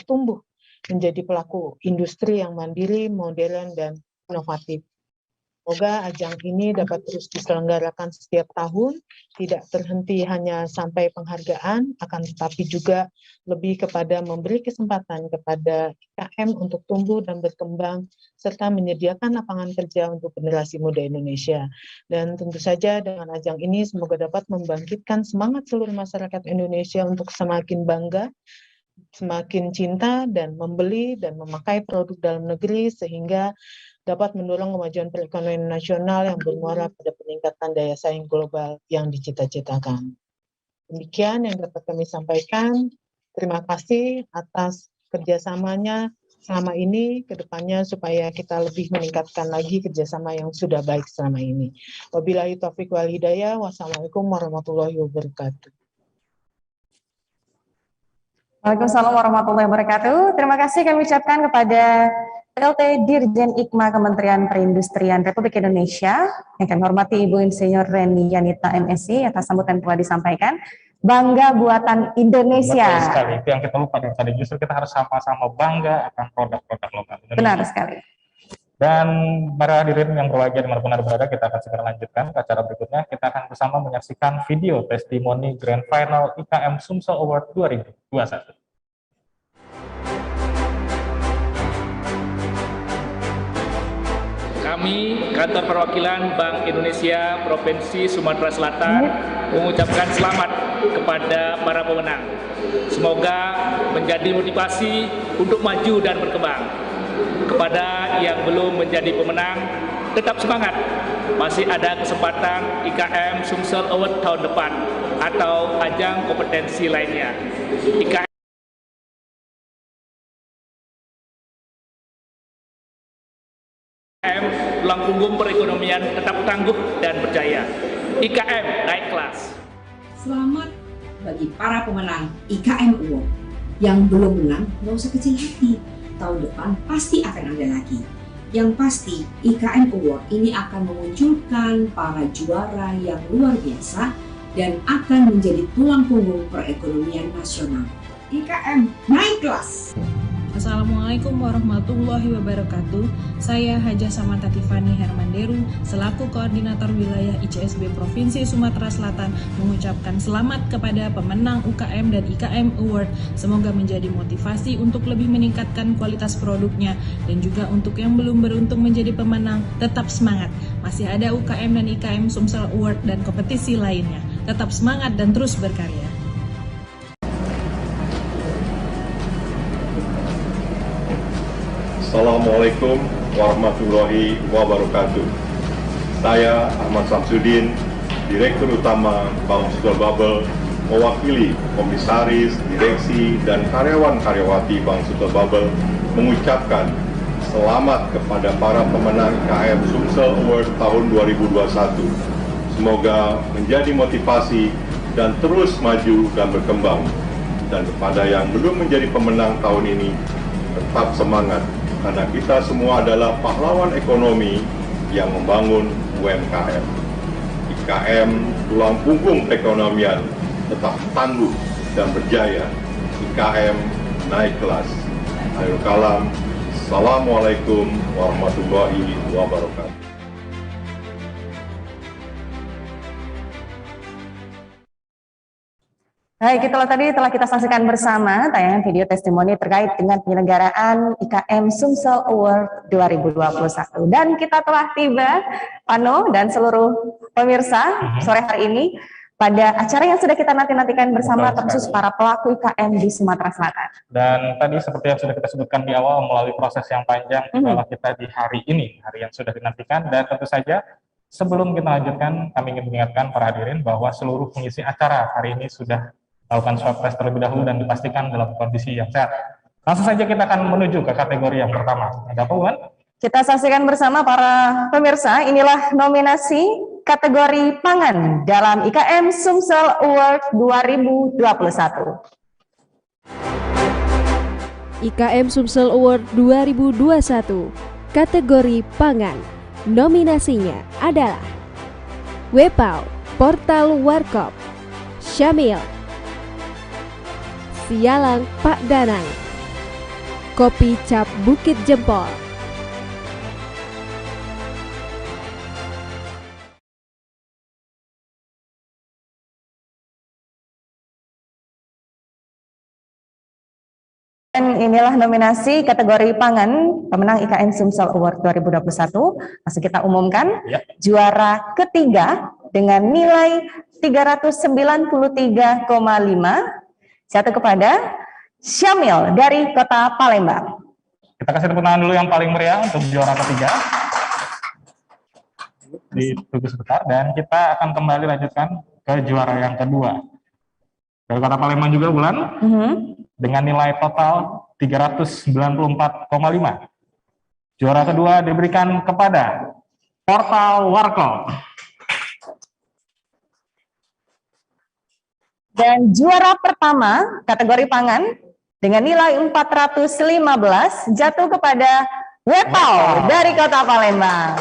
tumbuh menjadi pelaku industri yang mandiri, modern, dan inovatif. Semoga ajang ini dapat terus diselenggarakan setiap tahun, tidak terhenti hanya sampai penghargaan, akan tetapi juga lebih kepada memberi kesempatan kepada IKM untuk tumbuh dan berkembang, serta menyediakan lapangan kerja untuk generasi muda Indonesia. Dan tentu saja dengan ajang ini semoga dapat membangkitkan semangat seluruh masyarakat Indonesia untuk semakin bangga, semakin cinta dan membeli dan memakai produk dalam negeri sehingga dapat mendorong kemajuan perekonomian nasional yang bermuara pada peningkatan daya saing global yang dicita-citakan. Demikian yang dapat kami sampaikan. Terima kasih atas kerjasamanya selama ini, ke depannya supaya kita lebih meningkatkan lagi kerjasama yang sudah baik selama ini. Wabillahi taufiq wal hidayah. Wassalamualaikum warahmatullahi wabarakatuh. Waalaikumsalam warahmatullahi wabarakatuh. Terima kasih kami ucapkan kepada PLT Dirjen IKMA Kementerian Perindustrian Republik Indonesia yang kami hormati Ibu Insinyur Reni Yanita MSc atas sambutan yang telah disampaikan. Bangga buatan Indonesia. Betul sekali, itu yang kita lupa dari tadi. Justru kita harus sama-sama bangga akan produk-produk lokal Indonesia. Benar sekali. Dan para hadirin yang berbahagia dimanapun Anda berada, kita akan segera lanjutkan ke acara berikutnya. Kita akan bersama menyaksikan video testimoni Grand Final IKM Sumsel Award 2021. Kami, Kantor Perwakilan Bank Indonesia Provinsi Sumatera Selatan, mengucapkan selamat kepada para pemenang. Semoga menjadi motivasi untuk maju dan berkembang. Kepada yang belum menjadi pemenang, tetap semangat. Masih ada kesempatan IKM Sumsel Award tahun depan atau ajang kompetensi lainnya. IKM tulang punggung perekonomian tetap tangguh dan berjaya. IKM naik kelas. Selamat bagi para pemenang IKM Award. Yang belum menang, nggak usah kecil hati. Tahun depan pasti akan ada lagi. Yang pasti, IKM Award ini akan memunculkan para juara yang luar biasa dan akan menjadi tulang punggung perekonomian nasional. IKM naik kelas. Assalamualaikum warahmatullahi wabarakatuh. Saya Hajah Samantha Tiffany Hermanderu selaku Koordinator Wilayah ICSB Provinsi Sumatera Selatan mengucapkan selamat kepada pemenang UKM dan IKM Award. Semoga menjadi motivasi untuk lebih meningkatkan kualitas produknya, dan juga untuk yang belum beruntung menjadi pemenang, tetap semangat. Masih ada UKM dan IKM Sumsel Award dan kompetisi lainnya. Tetap semangat dan terus berkarya. Assalamualaikum warahmatullahi wabarakatuh. Saya Ahmad Samsudin, Direktur Utama Bank Sumsel Bubble, mewakili komisaris, direksi, dan karyawan-karyawati Bank Sumsel Bubble mengucapkan selamat kepada para pemenang IKM Sumsel Award tahun 2021. Semoga menjadi motivasi dan terus maju dan berkembang. Dan kepada yang belum menjadi pemenang tahun ini, tetap semangat, karena kita semua adalah pahlawan ekonomi yang membangun UMKM. IKM, tulang punggung perekonomian, tetap tangguh dan berjaya. IKM naik kelas. Akhirul kalam, Assalamualaikum warahmatullahi wabarakatuh. Baik, itulah tadi telah kita saksikan bersama tayangan video testimoni terkait dengan penyelenggaraan IKM Sumsel Award 2021. Dan kita telah tiba, Pano dan seluruh pemirsa, sore hari ini pada acara yang sudah kita nantikan bersama terkhusus para pelaku IKM di Sumatera Selatan. Dan tadi seperti yang sudah kita sebutkan di awal, melalui proses yang panjang, itulah kita di hari ini, hari yang sudah dinantikan. Dan tentu saja sebelum kita lanjutkan, kami ingin mengingatkan para hadirin bahwa seluruh pengisi acara hari ini sudah melakukan swab test terlebih dahulu dan dipastikan dalam kondisi yang sehat. Langsung saja kita akan menuju ke kategori yang pertama. Ada apa, Wan? Kita saksikan bersama para pemirsa, inilah nominasi kategori pangan dalam IKM Sumsel Award 2021. IKM Sumsel Award 2021, kategori pangan. Nominasinya adalah Wepau, Portal Warkop, Syamil, Sialang Pak Danang, Kopi Cap Bukit Jempol, dan inilah nominasi kategori pangan pemenang IKM Sumsel Award 2021. Masih kita umumkan, juara ketiga dengan nilai 393,5 jatuh kepada Syamil dari Kota Palembang. Kita kasih tepuk tangan dulu yang paling meriah untuk juara ketiga. Ditunggu sebentar dan kita akan kembali lanjutkan ke juara yang kedua. Dari Kota Palembang juga, Bulan, dengan nilai total 394,5. Juara kedua diberikan kepada Portal Warkop. Dan juara pertama kategori pangan dengan nilai 415 jatuh kepada Wepau dari Kota Palembang.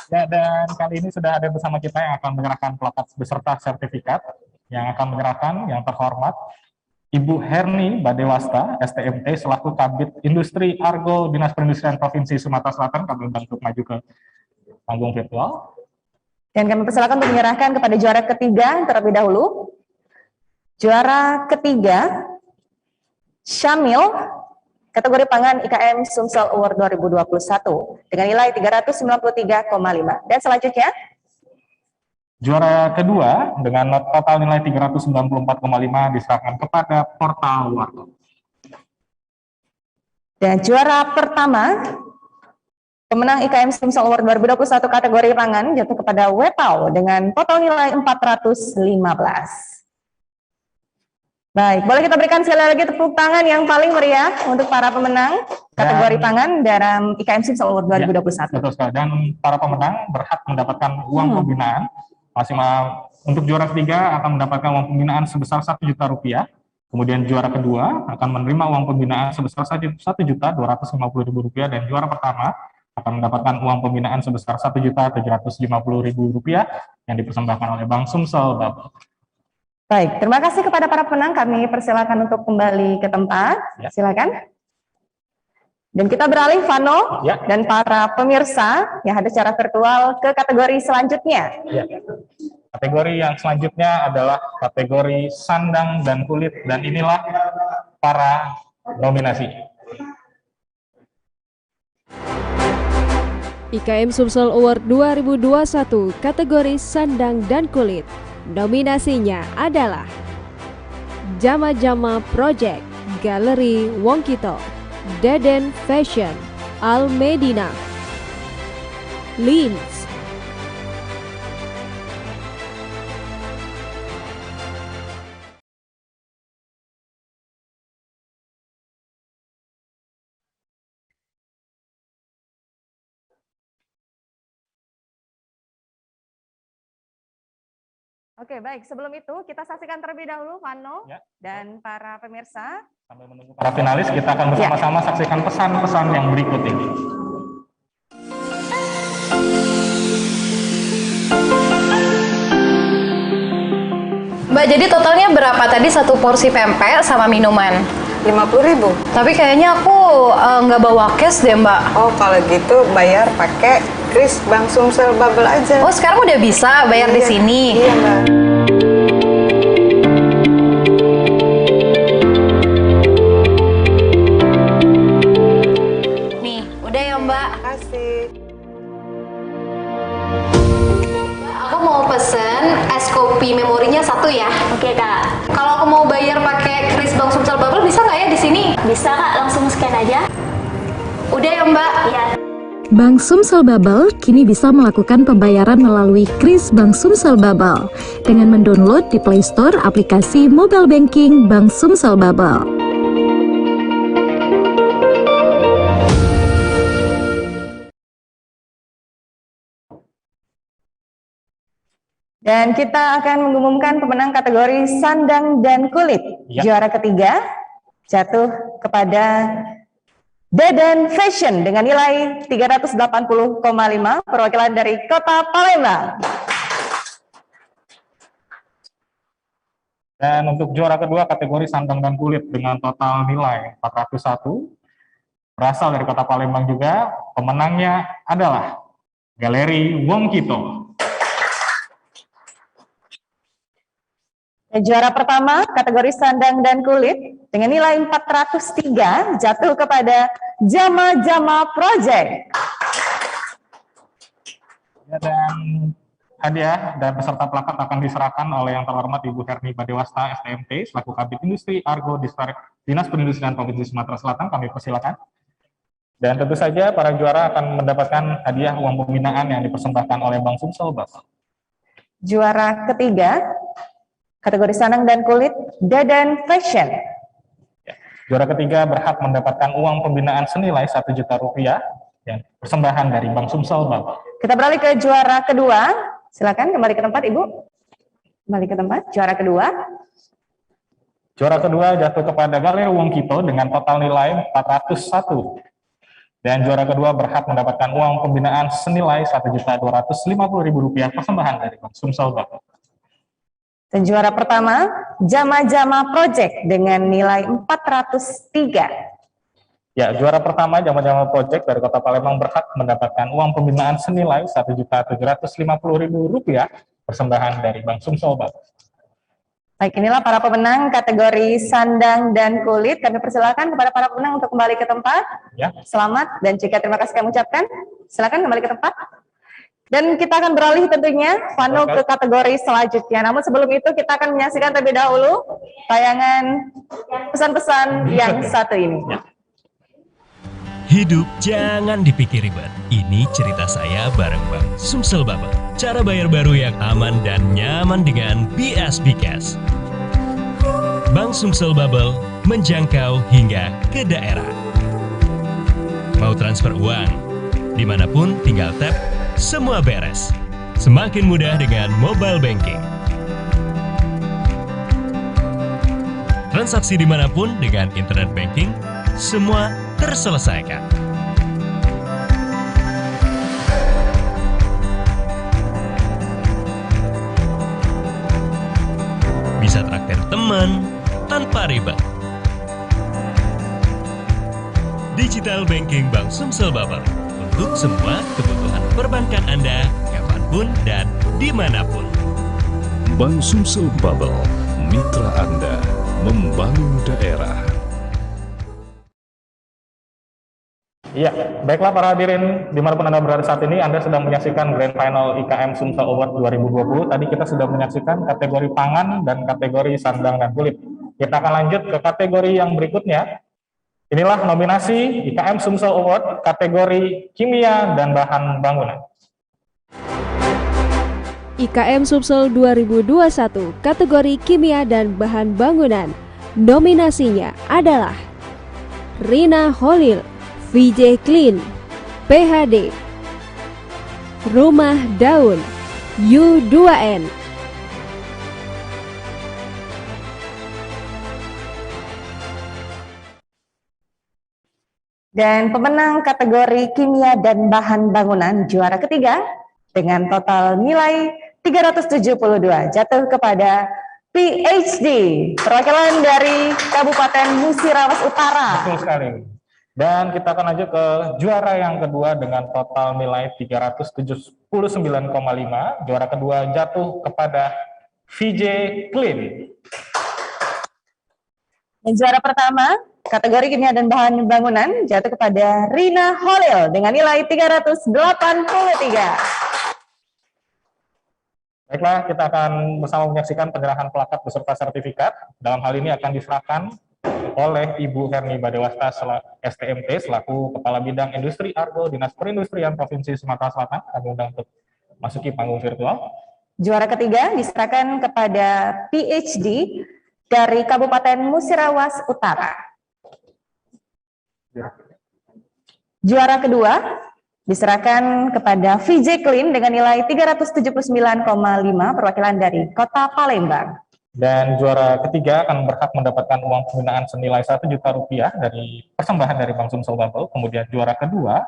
Ya, dan kali ini sudah ada bersama kita yang akan menyerahkan plakat beserta sertifikat, yang akan menyerahkan yang terhormat Ibu Herni Badewasta, STMT, selaku Kabid Industri Argo Dinas Perindustrian Provinsi Sumatera Selatan. Kami bantu maju ke panggung virtual. Dan kami persilakan untuk menyerahkan kepada juara ketiga terlebih dahulu. Juara ketiga, Syamil, kategori pangan IKM Sumsel Award 2021 dengan nilai 393,5. Dan selanjutnya, juara kedua dengan total nilai 394,5 diserahkan kepada Portal Warkop. Dan juara pertama, pemenang IKM Sumsel Award 2021 kategori pangan jatuh kepada Wepau dengan total nilai 415. Baik, boleh kita berikan sekali lagi tepuk tangan yang paling meriah untuk para pemenang kategori pangan dalam IKM Sumsel Award 2021. Betul sekali. Dan para pemenang berhak mendapatkan uang pembinaan. Untuk juara ketiga akan mendapatkan uang pembinaan sebesar Rp1.000.000. Kemudian juara kedua akan menerima uang pembinaan sebesar Rp1.250.000 dan juara pertama akan mendapatkan uang pembinaan sebesar Rp1.750.000 yang dipersembahkan oleh Bank Sumsel Bubble. Baik, terima kasih kepada para pemenang. Kami persilakan untuk kembali ke tempat. Silakan. Dan kita beralih, Vano, dan para pemirsa yang hadir secara virtual ke kategori selanjutnya. Kategori yang selanjutnya adalah kategori sandang dan kulit, dan inilah para nominasi. IKM Sumsel Award 2021 kategori sandang dan kulit. Nominasinya adalah Jama Jama Project, Galeri Wongkito, Deden Fashion, Al-Medina, Linz, Oke, baik. Sebelum itu kita saksikan terlebih dahulu Vano dan para pemirsa. Sambil menunggu para finalis, kita akan bersama-sama saksikan pesan-pesan yang berikut ini. Mbak, jadi totalnya berapa tadi satu porsi pempek sama minuman? 50.000. Tapi kayaknya aku nggak bawa cash deh, Mbak. Oh, kalau gitu bayar pakai kris Bank Sumsel Bubble aja. Oh, sekarang udah bisa bayar di sini? Iya, Mbak. Nih, udah ya, Mbak. Kasih. Aku mau pesen es kopi memorinya 1 ya. Oke, Kak. Kalau aku mau bayar pakai kris Bank Sumsel Bubble bisa nggak ya di sini? Bisa, Kak. Langsung scan aja. Udah ya, Mbak. Iya. Bank Sumsel Bubble kini bisa melakukan pembayaran melalui kris Bank Sumsel Bubble dengan mendownload di Play Store aplikasi mobile banking Bank Sumsel Bubble. Dan kita akan mengumumkan pemenang kategori sandang dan kulit. Juara ketiga jatuh kepada Deden Fashion dengan nilai 380,5 perwakilan dari Kota Palembang. Dan untuk juara kedua kategori sandang dan kulit dengan total nilai 401 berasal dari Kota Palembang juga. Pemenangnya adalah Galeri Wong Kito. Juara pertama kategori sandang dan kulit dengan nilai 403 jatuh kepada Jama Jama Project. Ya, dan hadiah dan peserta plakat akan diserahkan oleh yang terhormat Ibu Herni Badewasta STMT selaku Kabid Industri Argo Dinas Perindustrian Provinsi Sumatera Selatan. Kami persilakan. Dan tentu saja para juara akan mendapatkan hadiah uang pembinaan yang dipersembahkan oleh Bank Sumsel Bubble. Juara ketiga kategori sandang dan kulit Deden Fashion. Juara ketiga berhak mendapatkan uang pembinaan senilai Rp1 juta yang persembahan dari Bank Sumsel Bubble. Kita beralih ke juara kedua. Silakan kembali ke tempat, Ibu. Kembali ke tempat. Juara kedua. Juara kedua jatuh kepada Galeri Wong Kito dengan total nilai 401. Dan juara kedua berhak mendapatkan uang pembinaan senilai Rp1.250.000 persembahan dari Bank Sumsel Bubble. Dan juara pertama, Jama Jama Project dengan nilai 403. Ya, juara pertama Jama Jama Project dari Kota Palembang berhak mendapatkan uang pembinaan senilai Rp1.750.000 persembahan dari Bank Sumsel Bubble. Baik, inilah para pemenang kategori sandang dan kulit. Kami persilakan kepada para pemenang untuk kembali ke tempat. Ya. Selamat dan juga terima kasih kami ucapkan. Silakan kembali ke tempat. Dan kita akan beralih tentunya, Vano, ke kategori selanjutnya. Namun sebelum itu kita akan menyaksikan terlebih dahulu tayangan pesan-pesan yang satu ini. Hidup jangan dipikir ribet. Ini cerita saya bareng Bank Sumsel Bubble. Cara bayar baru yang aman dan nyaman dengan BSB Cash. Bank Sumsel Bubble menjangkau hingga ke daerah. Mau transfer uang? Dimanapun tinggal tap, semua beres. Semakin mudah dengan mobile banking. Transaksi dimanapun dengan internet banking, semua terselesaikan. Bisa traktir teman tanpa ribet. Digital Banking Bank Sumsel Bubble untuk semua kebutuhan perbankan Anda kapanpun dan dimanapun. Bank Sumsel Bubble, mitra Anda membangun daerah. Iya, baiklah para hadirin, dimanapun Anda berada saat ini, Anda sedang menyaksikan Grand Final IKM Sumsel Award 2020. Tadi kita sudah menyaksikan kategori pangan dan kategori sandang dan kulit. Kita akan lanjut ke kategori yang berikutnya, Inilah nominasi IKM Sumsel Award kategori kimia dan bahan bangunan. IKM Sumsel 2021 kategori kimia dan bahan bangunan. Nominasinya adalah Rina Holil, VJ Clean, PHD, Rumah Daun, U2N. Dan pemenang kategori kimia dan bahan bangunan juara ketiga dengan total nilai 372 jatuh kepada PhD, perwakilan dari Kabupaten Musirawas Utara. Betul sekali. Dan kita akan lanjut ke juara yang kedua dengan total nilai 379,5. Juara kedua jatuh kepada VJ Clean. Dan juara pertama, kategori kimia dan bahan bangunan jatuh kepada Rina Holil dengan nilai 383. Baiklah, kita akan bersama menyaksikan penyerahan plakat beserta sertifikat. Dalam hal ini akan diserahkan oleh Ibu Herni Badewasta STMT selaku Kepala Bidang Industri Argo Dinas Perindustrian Provinsi Sumatera Selatan. Kami undang untuk masuki panggung virtual. Juara ketiga diserahkan kepada PhD dari Kabupaten Musirawas Utara. Juara kedua diserahkan kepada VJ Clean dengan nilai 379,5 perwakilan dari Kota Palembang. Dan juara ketiga akan berhak mendapatkan uang pembinaan senilai Rp1.000.000 dari persembahan dari Bank Sumsel Bubble. Kemudian juara kedua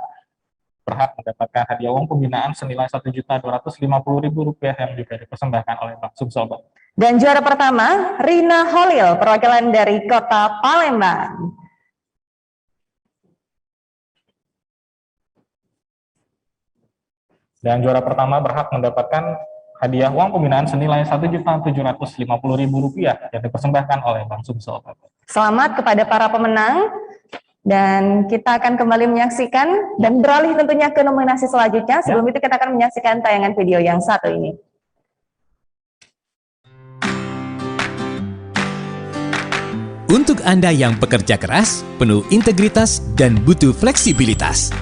berhak mendapatkan hadiah uang pembinaan senilai Rp1.250.000 yang juga dipersembahkan oleh Bank Sumsel Bubble. Dan juara pertama, Rina Holil, perwakilan dari Kota Palembang. Dan juara pertama berhak mendapatkan hadiah uang pembinaan senilai Rp1.750.000 yang dipersembahkan oleh Bank Sumsel. Selamat kepada para pemenang. Dan kita akan kembali menyaksikan dan beralih tentunya ke nominasi selanjutnya. Sebelum itu kita akan menyaksikan tayangan video yang satu ini. Untuk Anda yang pekerja keras, penuh integritas, dan butuh fleksibilitas.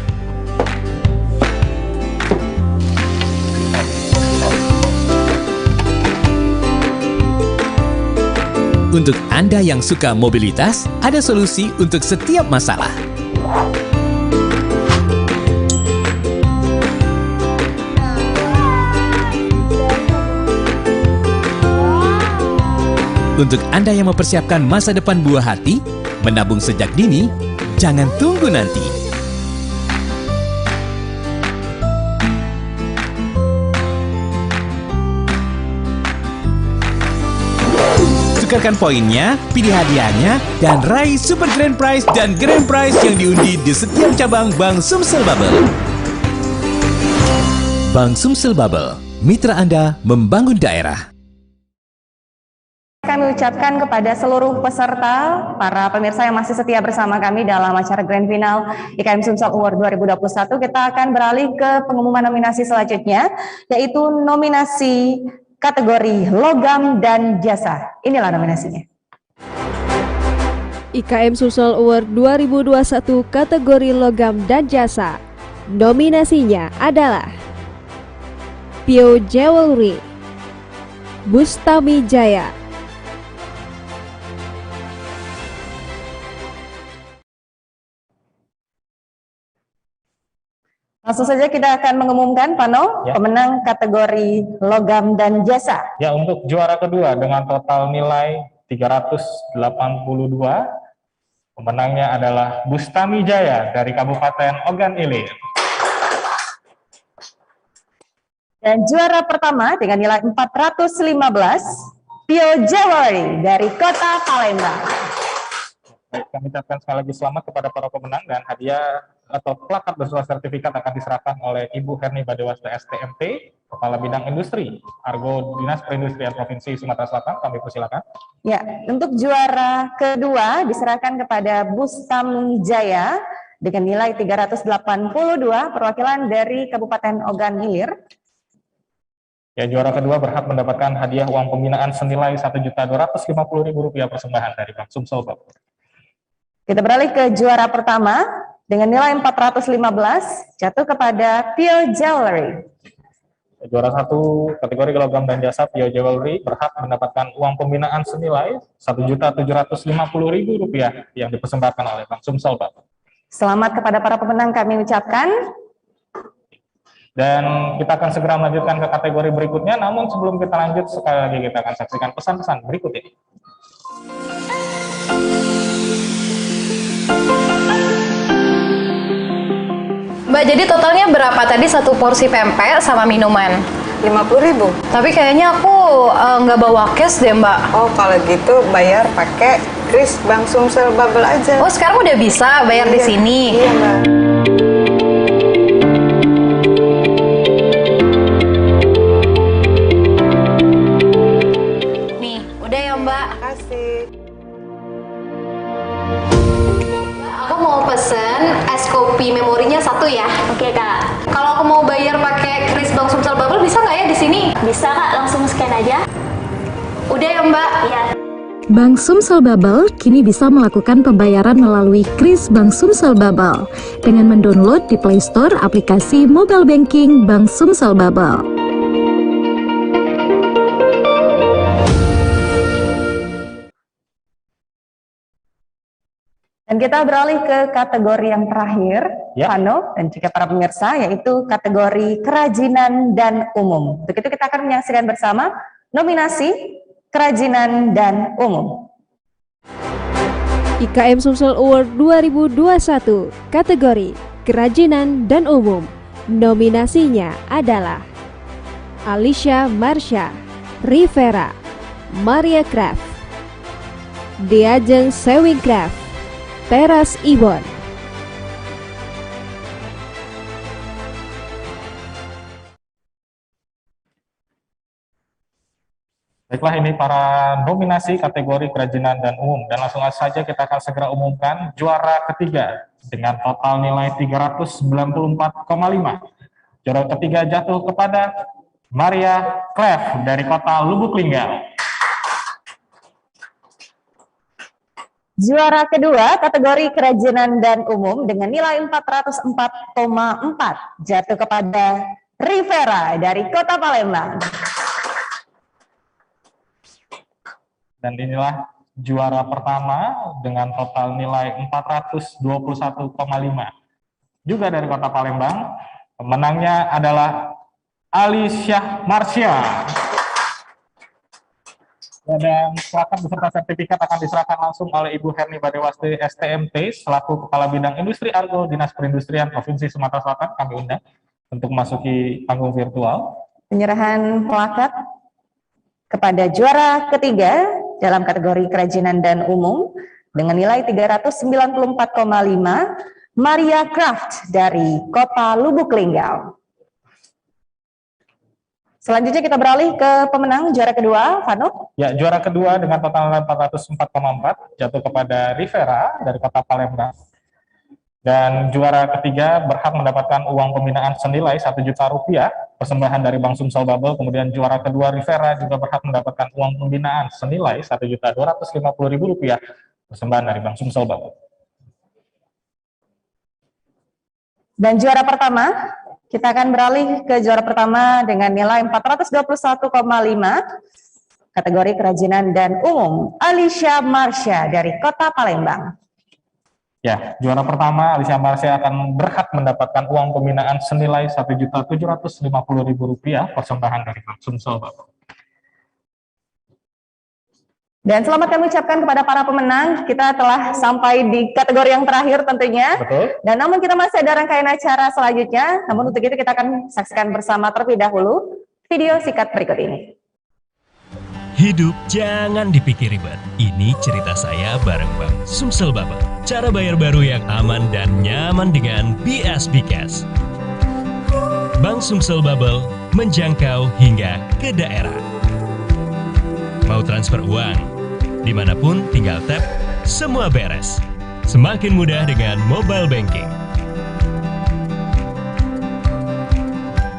Untuk Anda yang suka mobilitas, ada solusi untuk setiap masalah. Untuk Anda yang mempersiapkan masa depan buah hati, menabung sejak dini, jangan tunggu nanti. Tukarkan poinnya, pilih hadiahnya, dan raih Super Grand Prize dan Grand Prize yang diundi di setiap cabang Bank Sumsel Bubble. Bank Sumsel Bubble, mitra Anda membangun daerah. Kami ucapkan kepada seluruh peserta, para pemirsa yang masih setia bersama kami dalam acara Grand Final IKM Sumsel Award 2021, kita akan beralih ke pengumuman nominasi selanjutnya, yaitu nominasi kategori logam dan jasa. Inilah nominasinya. IKM Sumsel Award 2021 kategori logam dan jasa. Nominasinya adalah Pio Jewelry, Bustami Jaya, Langsung saja kita akan mengumumkan, Pano, pemenang kategori logam dan jasa. Ya, untuk juara kedua dengan total nilai 382, pemenangnya adalah Bustami Jaya dari Kabupaten Ogan Ilir. Dan juara pertama dengan nilai 415, Pio Jewelry dari Kota Palembang. Baik, kami ucapkan sekali lagi selamat kepada para pemenang, dan hadiah atau plakat beserta sertifikat akan diserahkan oleh Ibu Herni Badewasta STMT, Kepala Bidang Industri Argo Dinas Perindustrian Provinsi Sumatera Selatan. Kami persilakan. Ya, untuk juara kedua diserahkan kepada Bustami Jaya dengan nilai 382, perwakilan dari Kabupaten Ogan Ilir. Ya, juara kedua berhak mendapatkan hadiah uang pembinaan senilai Rp1.250.000 persembahan dari Bank Sumsel Bubble. Kita beralih ke juara pertama dengan nilai 415 jatuh kepada Pio Jewelry. Juara 1 kategori logam dan jasa Pio Jewelry berhak mendapatkan uang pembinaan senilai Rp1.750.000 yang dipersembahkan oleh Bank Sumsel Babel. Selamat kepada para pemenang kami ucapkan. Dan kita akan segera melanjutkan ke kategori berikutnya, namun sebelum kita lanjut, sekali lagi kita akan saksikan pesan-pesan berikut ini. Mbak, jadi totalnya berapa tadi satu porsi pempek sama minuman? 50.000. Tapi kayaknya aku nggak bawa cash deh, Mbak. Oh, kalau gitu bayar pakai kris Bank Sumsel Babel aja. Oh, sekarang udah bisa bayar di sini? Iya, Mbak. Nih, udah ya, Mbak. Kasih. Aku mau pesen es kopi memorinya 1 ya. Oke, Kak. Kalau aku mau bayar pakai kris Bank Sumsel Babel bisa nggak ya di sini? Bisa, Kak. Langsung scan aja. Udah ya, Mbak? Iya. Bank Sumsel Babel kini bisa melakukan pembayaran melalui kris Bank Sumsel Babel dengan mendownload di Play Store aplikasi mobile banking Bank Sumsel Babel. Dan kita beralih ke kategori yang terakhir, Vano, dan juga para pemirsa, yaitu kategori kerajinan dan umum. Untuk itu kita akan menyaksikan bersama nominasi kerajinan dan umum. IKM Sumsel Award 2021, kategori kerajinan dan umum. Nominasinya adalah Alicia Marsha, Rivera, Maria Craft, Diajeng Sewing Craft, Teras Ibon. Baiklah, ini para nominasi kategori kerajinan dan umum. Dan langsung saja kita akan segera umumkan juara ketiga dengan total nilai 394,5. Juara ketiga jatuh kepada Maria Craft dari kota Lubuk Linggau. Juara kedua kategori kerajinan dan umum dengan nilai 404,4 jatuh kepada Rivera dari kota Palembang. Dan inilah juara pertama dengan total nilai 421,5 juga dari kota Palembang. Pemenangnya adalah Alicia Marsha. Dan plakat beserta sertifikat akan diserahkan langsung oleh Ibu Herni Badewasti STMT selaku Kepala Bidang Industri Argo Dinas Perindustrian Provinsi Sumatera Selatan. Kami undang untuk memasuki panggung virtual. Penyerahan plakat kepada juara ketiga dalam kategori kerajinan dan umum dengan nilai 394,5 Maria Craft dari kota Lubuk Linggau. Selanjutnya kita beralih ke pemenang juara kedua, Vano. Ya, juara kedua dengan total nilai 404,4 jatuh kepada Rivera dari kota Palembang. Dan juara ketiga berhak mendapatkan uang pembinaan senilai Rp1 juta persembahan dari Bank Sumsel Babel. Kemudian juara kedua Rivera juga berhak mendapatkan uang pembinaan senilai Rp1.250.000 persembahan dari Bank Sumsel Babel. Dan juara pertama, kita akan beralih ke juara pertama dengan nilai 421,5 kategori kerajinan dan umum, Alicia Marsha dari kota Palembang. Ya, juara pertama Alicia Marsha akan berhak mendapatkan uang pembinaan senilai Rp1.750.000 persembahan dari Bank Sumsel Babel. Dan selamat kami ucapkan kepada para pemenang. Kita telah sampai di kategori yang terakhir tentunya. Betul. Dan namun kita masih ada rangkaian acara selanjutnya. Namun untuk itu kita akan saksikan bersama terlebih dahulu video singkat berikut ini. Hidup jangan dipikir ribet. Ini cerita saya bareng Bank Sumsel Babel. Cara bayar baru yang aman dan nyaman dengan BSB Cash. Bank Sumsel Babel menjangkau hingga ke daerah. Mau transfer uang, dimanapun tinggal tap, semua beres. Semakin mudah dengan mobile banking.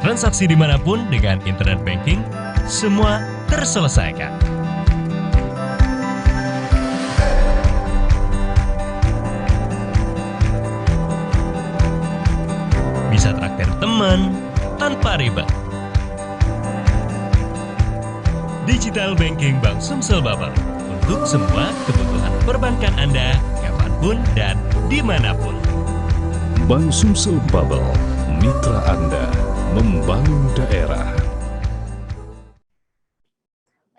Transaksi dimanapun dengan internet banking, semua terselesaikan. Bisa traktir teman tanpa ribet. Digital Banking Bank Sumsel Bubble untuk semua kebutuhan perbankan Anda kapanpun dan dimanapun. Bank Sumsel Bubble, mitra Anda membangun daerah.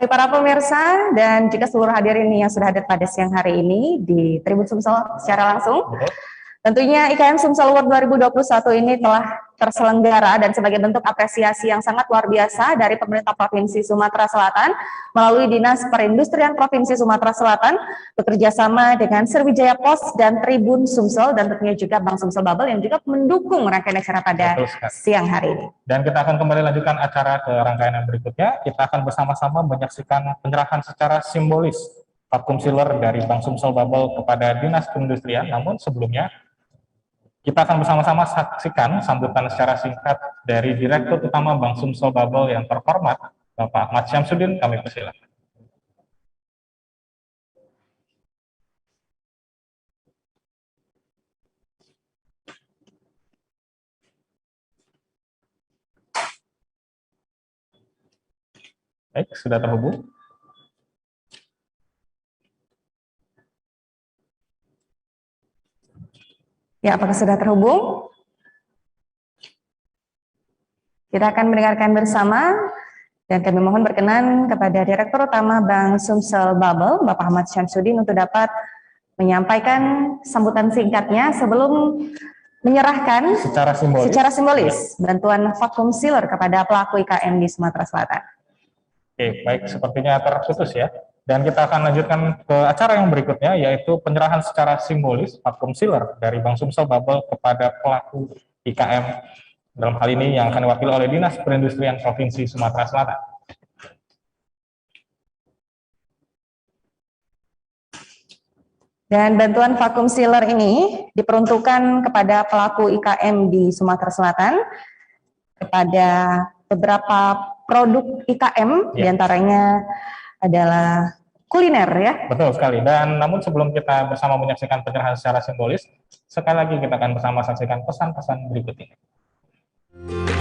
Baik para pemirsa dan juga seluruh hadirin yang sudah hadir pada siang hari ini di Tribun Sumsel secara langsung. Tentunya IKM Sumsel Award 2021 ini telah terselenggara dan sebagai bentuk apresiasi yang sangat luar biasa dari pemerintah Provinsi Sumatera Selatan melalui Dinas Perindustrian Provinsi Sumatera Selatan bekerja sama dengan Sriwijaya Pos dan Tribun Sumsel dan tentunya juga Bank Sumsel Bubble yang juga mendukung rangkaian acara pada siang hari ini. Dan kita akan kembali lanjutkan acara ke rangkaian yang berikutnya. Kita akan bersama-sama menyaksikan penyerahan secara simbolis vacuum sealer dari Bank Sumsel Bubble kepada Dinas Perindustrian. Namun sebelumnya kita akan bersama-sama saksikan sambutan secara singkat dari Direktur Utama Bank Sumsel Bubble yang terhormat, Bapak Ahmad Syamsuddin. Kami persilakan. Baik, sudah terhubung. Ya, apakah sudah terhubung? Kita akan mendengarkan bersama dan kami mohon berkenan kepada Direktur Utama Bank Sumsel Bubble, Bapak Ahmad Syamsuddin untuk dapat menyampaikan sambutan singkatnya sebelum menyerahkan secara simbolis bantuan vacuum sealer kepada pelaku IKM di Sumatera Selatan. Oke, baik, sepertinya terputus ya. Dan kita akan lanjutkan ke acara yang berikutnya, yaitu penyerahan secara simbolis vacuum sealer dari Bank Sumsel Bubble kepada pelaku IKM, dalam hal ini yang akan diwakili oleh Dinas Perindustrian Provinsi Sumatera Selatan. Dan bantuan vacuum sealer ini diperuntukkan kepada pelaku IKM di Sumatera Selatan, kepada beberapa produk IKM, diantaranya adalah kuliner ya. Betul sekali. Dan namun sebelum kita bersama menyaksikan penyerahan secara simbolis, sekali lagi kita akan bersama saksikan pesan-pesan berikut ini.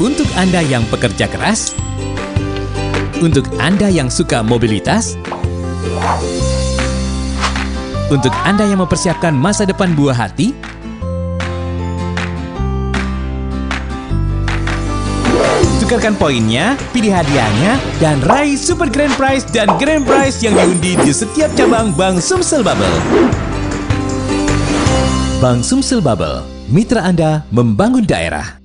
Untuk Anda yang pekerja keras, untuk Anda yang suka mobilitas, untuk Anda yang mempersiapkan masa depan buah hati, tukarkan poinnya, pilih hadiahnya, dan raih Super Grand Prize dan Grand Prize yang diundi di setiap cabang Bank Sumsel Bubble. Bank Sumsel Bubble, mitra Anda membangun daerah.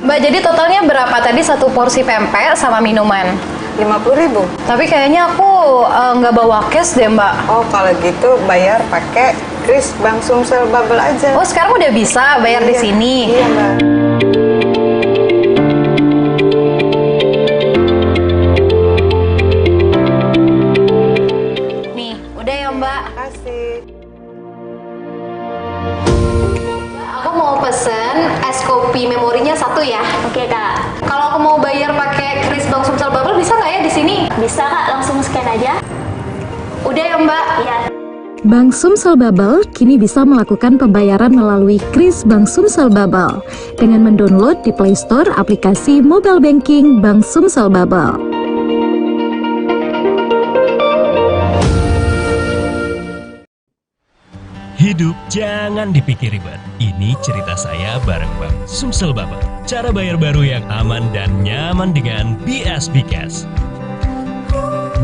Mbak, jadi totalnya berapa tadi satu porsi pempek sama minuman? 50.000. Tapi kayaknya aku nggak bawa cash deh, Mbak. Oh, kalau gitu bayar pakai kris Bank Sumsel Bubble aja. Oh, sekarang udah bisa bayar di sini. Iya, Mbak. Nih, udah ya, Mbak. Kasih. Aku mau pesen es kopi memorinya 1 ya. Oke, Kak. Kalau aku mau bayar pakai kris Bank Sumsel Bubble bisa nggak ya di sini? Bisa, Kak. Langsung scan aja. Udah ya, Mbak? Iya. Bank Sumsel Bubble kini bisa melakukan pembayaran melalui kris Bank Sumsel Bubble dengan mendownload di Play Store aplikasi mobile banking Bank Sumsel Bubble. Hidup jangan dipikir ribet. Ini cerita saya bareng Bank Sumsel Bubble. Cara bayar baru yang aman dan nyaman dengan BSB Cash.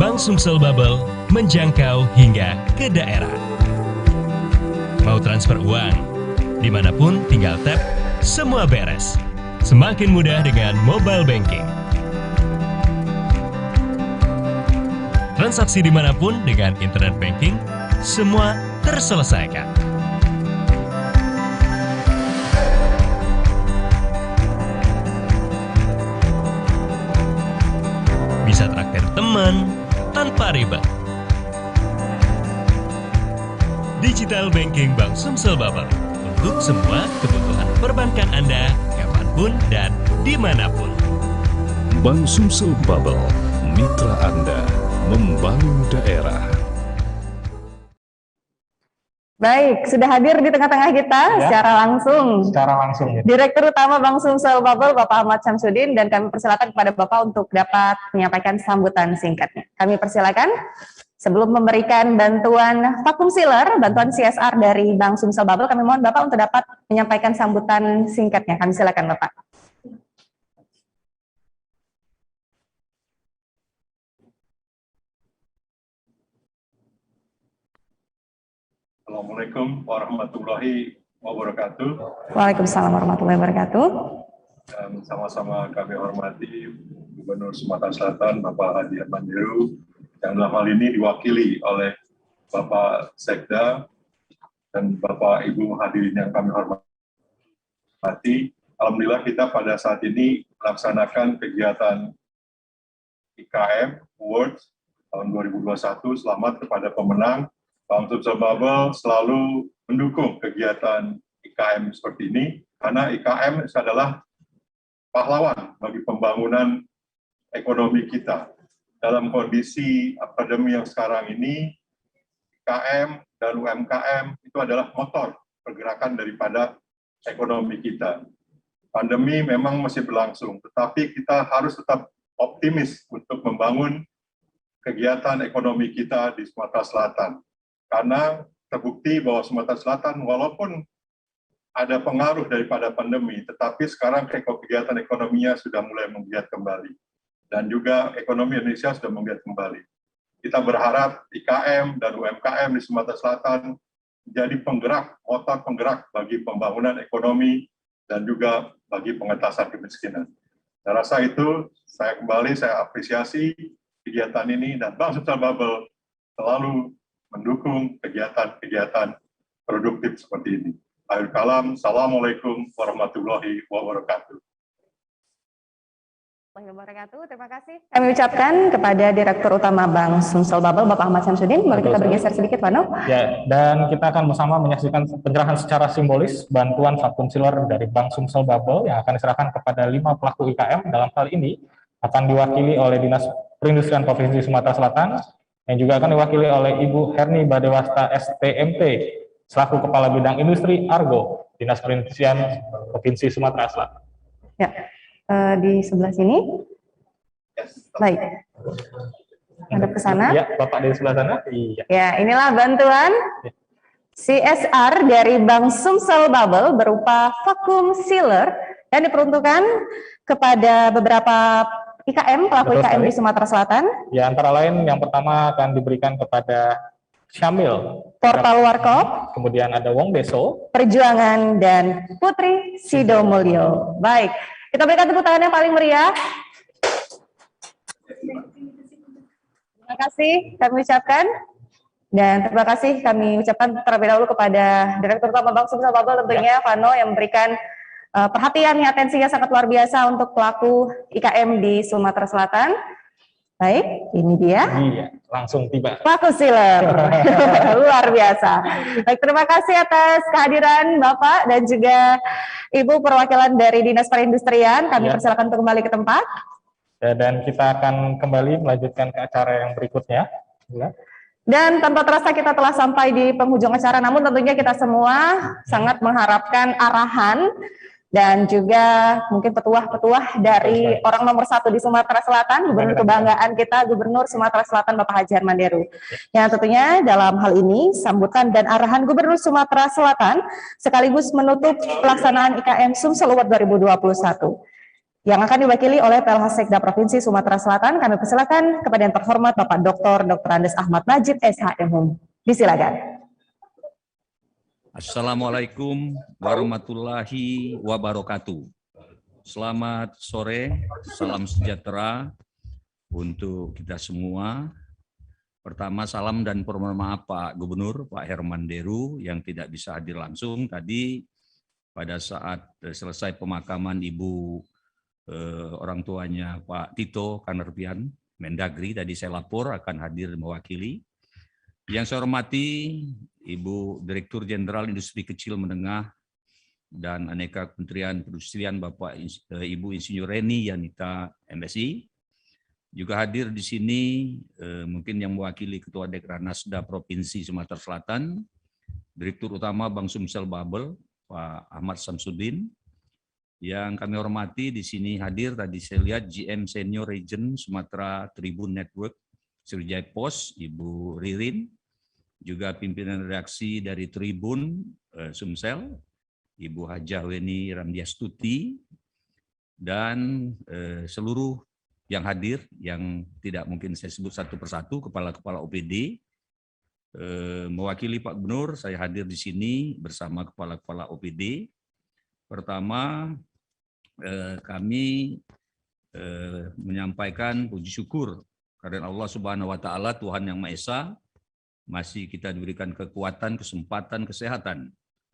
Bank Sumsel Bubble menjangkau hingga ke daerah. Mau transfer uang? Dimanapun tinggal tap, semua beres. Semakin mudah dengan mobile banking. Transaksi dimanapun dengan internet banking, semua terselesaikan. Bisa traktir teman tanpa ribet. Digital Banking Bank Sumsel Bubble untuk semua kebutuhan perbankan Anda kapanpun dan dimanapun. Bank Sumsel Bubble, mitra Anda membangun daerah. Baik, sudah hadir di tengah-tengah kita secara langsung. Secara langsung ya. Direktur Utama Bank Sumsel Bubble, Bapak Ahmad Syamsuddin, dan kami persilakan kepada Bapak untuk dapat menyampaikan sambutan singkatnya. Kami persilakan sebelum memberikan bantuan vacuum sealer, bantuan CSR dari Bank Sumsel Bubble, kami mohon Bapak untuk dapat menyampaikan sambutan singkatnya. Kami silakan Bapak. Assalamualaikum warahmatullahi wabarakatuh. Waalaikumsalam warahmatullahi wabarakatuh. Dan sama-sama kami hormati Gubernur Sumatera Selatan Bapak Haji Herman Deru, yang dalam hal ini diwakili oleh Bapak Sekda dan Bapak Ibu hadirin yang kami hormati. Alhamdulillah kita pada saat ini melaksanakan kegiatan IKM Awards tahun 2021. Selamat kepada pemenang. Bank Sumsel Bubble selalu mendukung kegiatan IKM seperti ini, karena IKM adalah pahlawan bagi pembangunan ekonomi kita. Dalam kondisi pandemi yang sekarang ini, IKM dan UMKM itu adalah motor pergerakan daripada ekonomi kita. Pandemi memang masih berlangsung, tetapi kita harus tetap optimis untuk membangun kegiatan ekonomi kita di Sumatera Selatan. Karena terbukti bahwa Sumatera Selatan walaupun ada pengaruh daripada pandemi, tetapi sekarang kegiatan ekonominya sudah mulai menggeliat kembali. Dan juga ekonomi Indonesia sudah menggeliat kembali. Kita berharap IKM dan UMKM di Sumatera Selatan menjadi penggerak, motor penggerak bagi pembangunan ekonomi dan juga bagi pengentasan kemiskinan. Saya rasa itu, saya apresiasi kegiatan ini, dan Bank Sumsel Bubble selalu mendukung kegiatan-kegiatan produktif seperti ini. Akhir kalam, Assalamualaikum warahmatullahi wabarakatuh. Terima kasih. Kami ucapkan kepada Direktur Utama Bank Sumsel Bubble, Bapak Ahmad Syamsuddin. Boleh kita bergeser sedikit, Vano? Ya, dan kita akan bersama menyaksikan penyerahan secara simbolis bantuan vacuum sealer dari Bank Sumsel Bubble yang akan diserahkan kepada 5 pelaku IKM. Dalam hal ini akan diwakili oleh Dinas Perindustrian Provinsi Sumatera Selatan, yang juga akan diwakili oleh Ibu Herni Badewasta STMT selaku Kepala Bidang Industri Argo Dinas Perindustrian Provinsi Sumatera Selatan. Ya, di sebelah sini. Baik. Hadap ke sana. Ya, Bapak di sebelah sana. Iya. Ya, inilah bantuan CSR dari Bank Sumsel Bubble berupa vacuum sealer yang diperuntukkan kepada beberapa IKM, pelaku Betul IKM sekali. di Sumatera Selatan. Ya, antara lain yang pertama akan diberikan kepada Syamil, Portal Warkop, kemudian ada Wong Deso, Perjuangan, dan Putri Sidomulyo. Baik, kita berikan tepuk tangan yang paling meriah. Terima kasih kami ucapkan. Dan terima kasih kami ucapkan terlebih dahulu kepada Direktur Utama Bank Sumsel Bubble tentunya, Vano, yang memberikan perhatian, atensinya sangat luar biasa untuk pelaku IKM di Sumatera Selatan. Baik, ini dia. Iya, langsung tiba. Vacuum sealer. Luar biasa. Baik, terima kasih atas kehadiran Bapak dan juga Ibu perwakilan dari Dinas Perindustrian. Kami persilakan untuk kembali ke tempat. Ya, dan kita akan kembali melanjutkan ke acara yang berikutnya. Ya. Dan tanpa terasa kita telah sampai di penghujung acara, namun tentunya kita semua sangat mengharapkan arahan dan juga mungkin petuah-petuah dari orang nomor 1 di Sumatera Selatan, Gubernur kebanggaan kita, Gubernur Sumatera Selatan Bapak Haji Herman Deru. Yang tentunya dalam hal ini sambutan dan arahan Gubernur Sumatera Selatan sekaligus menutup pelaksanaan IKM Sumsel Award 2021 yang akan diwakili oleh PLH Sekda Provinsi Sumatera Selatan. Kami persilakan kepada yang terhormat Bapak Dr. Andes Ahmad Najib SHM. Disilakan. Assalamualaikum warahmatullahi wabarakatuh. Selamat sore, salam sejahtera untuk kita semua. Pertama, salam dan permohonan maaf Pak Gubernur, Pak Herman Deru yang tidak bisa hadir langsung tadi pada saat selesai pemakaman Ibu orang tuanya Pak Tito Kanerpian, Mendagri, tadi saya lapor akan hadir mewakili. Yang saya hormati Ibu Direktur Jenderal Industri Kecil Menengah dan Aneka Kementerian Perindustrian Bapak Ibu Insinyur Reni Yanita MSI, Juga hadir di sini mungkin yang mewakili Ketua Dekranasda Provinsi Sumatera Selatan, Direktur Utama Bank Sumsel Babel, Pak Ahmad Samsudin. Yang kami hormati di sini hadir tadi saya lihat GM Senior Region Sumatera Tribun Network Sriwijaya Pos, Ibu Ririn, juga pimpinan redaksi dari Tribun Sumsel, Ibu Hajah Weni Ramdiastuti, dan seluruh yang hadir yang tidak mungkin saya sebut satu persatu, kepala-kepala OPD. Mewakili Pak Gubernur, saya hadir di sini bersama kepala-kepala OPD. Pertama, kami menyampaikan puji syukur karena Allah Subhanahu wa Ta'ala, Tuhan yang Maha Esa, masih kita diberikan kekuatan, kesempatan, kesehatan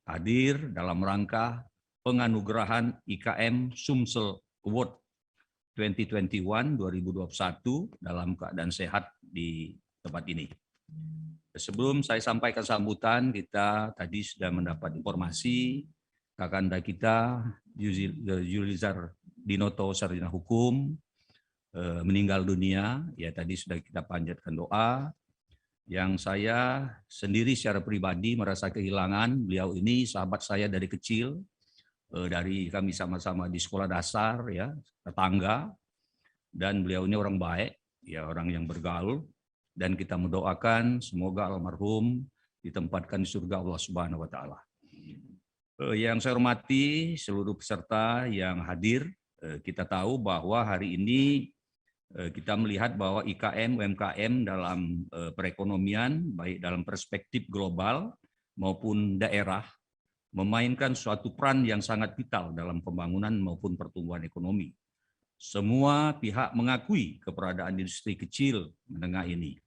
hadir dalam rangka penganugerahan IKM Sumsel Award 2021 dalam keadaan sehat di tempat ini. Sebelum saya sampaikan sambutan, kita tadi sudah mendapat informasi kakanda kita Yulizar Dinoto, sarjana hukum, meninggal dunia. Ya, tadi sudah kita panjatkan doa. Yang saya sendiri secara pribadi merasa kehilangan beliau ini, sahabat saya dari kecil, dari kami sama-sama di sekolah dasar, ya, tetangga, dan beliau ini orang baik, ya, orang yang bergaul. Dan kita mendoakan semoga almarhum ditempatkan di surga Allah Subhanahu wa Ta'ala. Yang saya hormati seluruh peserta yang hadir, kita tahu bahwa hari ini kita melihat bahwa IKM UMKM dalam perekonomian, baik dalam perspektif global maupun daerah, memainkan suatu peran yang sangat vital dalam pembangunan maupun pertumbuhan ekonomi. Semua pihak mengakui keberadaan industri kecil menengah ini.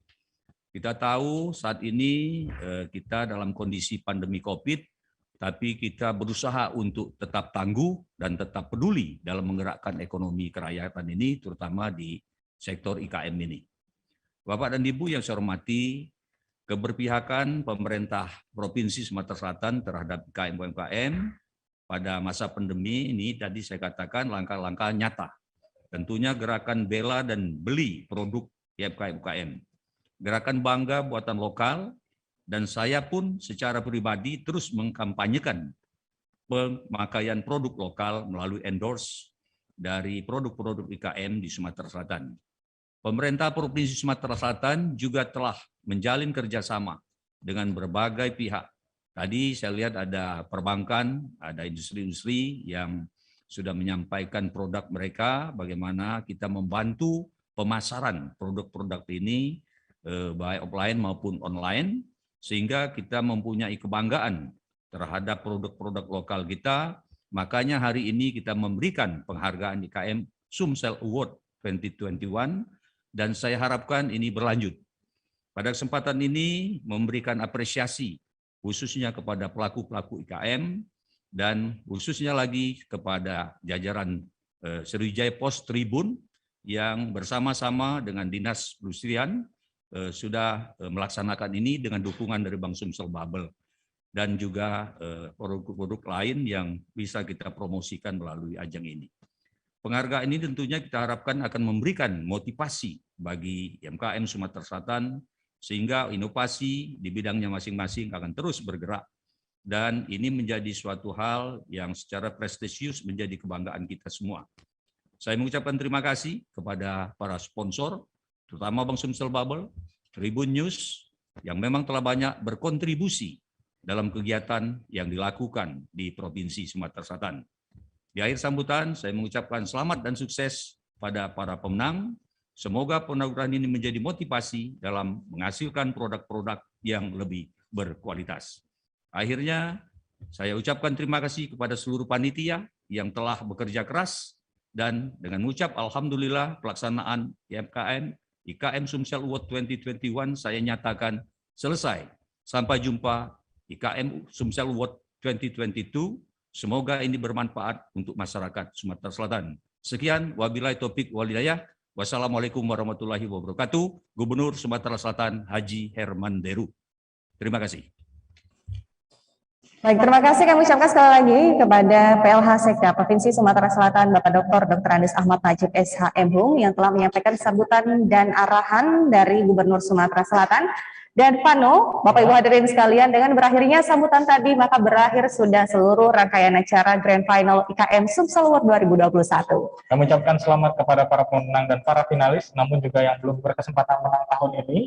Kita tahu saat ini kita dalam kondisi pandemi COVID, tapi kita berusaha untuk tetap tangguh dan tetap peduli dalam menggerakkan ekonomi kerakyatan ini, terutama di sektor IKM ini. Bapak dan Ibu yang saya hormati, keberpihakan pemerintah Provinsi Sumatera Selatan terhadap IKM UMKM pada masa pandemi ini tadi saya katakan langkah-langkah nyata. Tentunya gerakan bela dan beli produk IKM UMKM. Gerakan bangga buatan lokal, dan saya pun secara pribadi terus mengkampanyekan pemakaian produk lokal melalui endorse dari produk-produk IKM di Sumatera Selatan. Pemerintah Provinsi Sumatera Selatan juga telah menjalin kerjasama dengan berbagai pihak. Tadi saya lihat ada perbankan, ada industri-industri yang sudah menyampaikan produk mereka, bagaimana kita membantu pemasaran produk-produk ini, baik offline maupun online, sehingga kita mempunyai kebanggaan terhadap produk-produk lokal kita. Makanya hari ini kita memberikan penghargaan IKM Sumsel Award 2021, dan saya harapkan ini berlanjut. Pada kesempatan ini memberikan apresiasi khususnya kepada pelaku-pelaku IKM dan khususnya lagi kepada jajaran Sriwijaya Pos Tribun yang bersama-sama dengan Dinas Perindustrian sudah melaksanakan ini dengan dukungan dari Bank Sumsel Babel dan juga produk-produk lain yang bisa kita promosikan melalui ajang ini. Penghargaan ini tentunya kita harapkan akan memberikan motivasi bagi UMKM Sumatera Selatan sehingga inovasi di bidangnya masing-masing akan terus bergerak, dan ini menjadi suatu hal yang secara prestisius menjadi kebanggaan kita semua. Saya mengucapkan terima kasih kepada para sponsor, terutama Bank Sumsel Babel, Tribun News, yang memang telah banyak berkontribusi dalam kegiatan yang dilakukan di Provinsi Sumatera Selatan. Di akhir sambutan, saya mengucapkan selamat dan sukses pada para pemenang. Semoga penganugerahan ini menjadi motivasi dalam menghasilkan produk-produk yang lebih berkualitas. Akhirnya, saya ucapkan terima kasih kepada seluruh panitia yang telah bekerja keras, dan dengan mengucap Alhamdulillah pelaksanaan IKM Sumsel Award 2021 saya nyatakan selesai. Sampai jumpa IKM Sumsel Award 2022. Semoga ini bermanfaat untuk masyarakat Sumatera Selatan. Sekian, wabillahi taufik wal hidayah. Wassalamualaikum warahmatullahi wabarakatuh. Gubernur Sumatera Selatan Haji Herman Deru. Terima kasih. Baik, terima kasih kami ucapkan sekali lagi kepada PLH Sekda Provinsi Sumatera Selatan, Bapak Dr. Andes Ahmad Najib SHMhum yang telah menyampaikan sambutan dan arahan dari Gubernur Sumatera Selatan. Dan Pano, Bapak Ibu hadirin sekalian, dengan berakhirnya sambutan tadi, maka berakhir sudah seluruh rangkaian acara Grand Final IKM Sumsel Award 2021. Kami ucapkan selamat kepada para pemenang dan para finalis, namun juga yang belum berkesempatan menang tahun ini,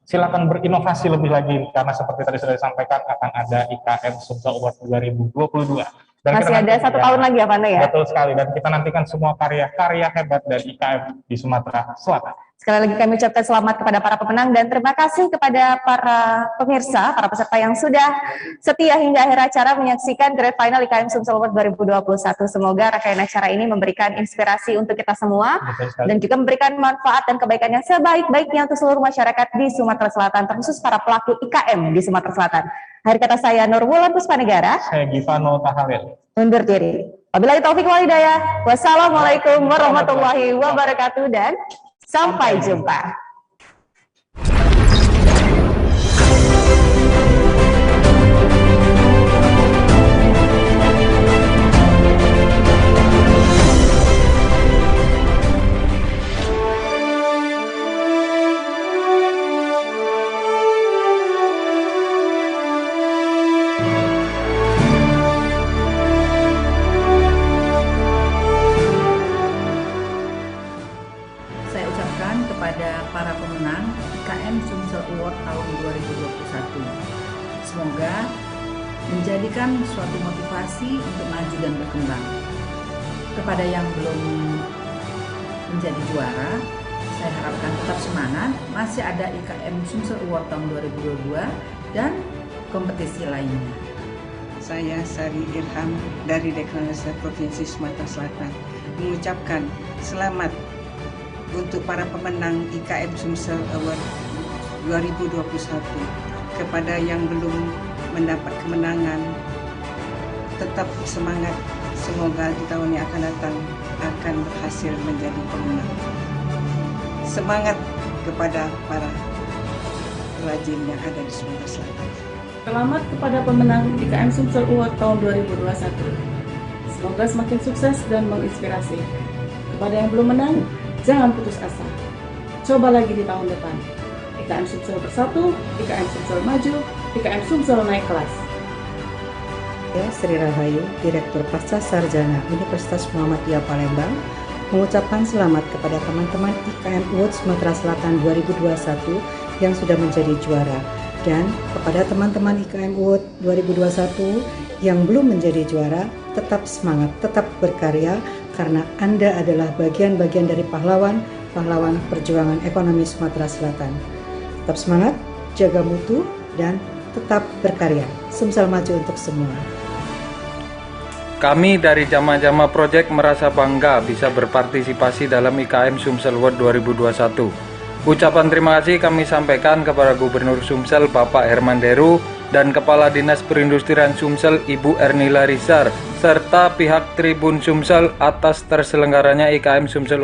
silakan berinovasi lebih lagi, karena seperti tadi sudah disampaikan akan ada IKM Sumsel Award 2022. Dan masih ada 1 tahun lagi ya, Pano ya? Betul sekali, dan kita nantikan semua karya-karya hebat dari IKM di Sumatera Selatan. Sekali lagi kami ucapkan selamat kepada para pemenang dan terima kasih kepada para pemirsa, para peserta yang sudah setia hingga akhir acara menyaksikan Grand Final IKM Sumsel Award 2021. Semoga rangkaian acara ini memberikan inspirasi untuk kita semua dan juga memberikan manfaat dan kebaikan yang sebaik-baiknya untuk seluruh masyarakat di Sumatera Selatan, terkhusus para pelaku IKM di Sumatera Selatan. Akhir kata saya Nurwulan Puspanegara. Saya Givano Tahalil. Undur diri. Wabillahi taufiq wal hidayah. Wassalamualaikum warahmatullahi wabarakatuh dan sampai jumpa. Para pemenang IKM Sumsel Award tahun 2021. Semoga menjadikan suatu motivasi untuk maju dan berkembang. Kepada yang belum menjadi juara, saya harapkan tetap semangat, masih ada IKM Sumsel Award tahun 2022 dan kompetisi lainnya. Saya Sari Irham dari Dekranasda Provinsi Sumatera Selatan mengucapkan selamat untuk para pemenang IKM Sumsel Award 2021. Kepada yang belum mendapat kemenangan, tetap semangat. Semoga di tahun yang akan datang akan berhasil menjadi pemenang. Semangat kepada para rajin yang ada di Sumatera Selatan. Selamat kepada pemenang IKM Sumsel Award tahun 2021. Semoga semakin sukses dan menginspirasi. Kepada yang belum menang, jangan putus asa. Coba lagi di tahun depan. IKM Sumsel bersatu, IKM Sumsel maju, IKM Sumsel naik kelas. Saya Sri Rahayu, Direktur Pasca Sarjana Universitas Muhammadiyah Palembang, mengucapkan selamat kepada teman-teman IKM Award Sumatera Selatan 2021 yang sudah menjadi juara, dan kepada teman-teman IKM Award 2021 yang belum menjadi juara, tetap semangat, tetap berkarya, karena Anda adalah bagian-bagian dari pahlawan perjuangan ekonomi Sumatera Selatan. Tetap semangat, jaga mutu, dan tetap berkarya. Sumsel maju untuk semua. Kami dari Jama-Jama Project merasa bangga bisa berpartisipasi dalam IKM Sumsel Award 2021. Ucapan terima kasih kami sampaikan kepada Gubernur Sumsel Bapak Herman Deru dan Kepala Dinas Perindustrian Sumsel Ibu Ernila Rizar, serta pihak Tribun Sumsel atas terselenggaranya IKM Sumsel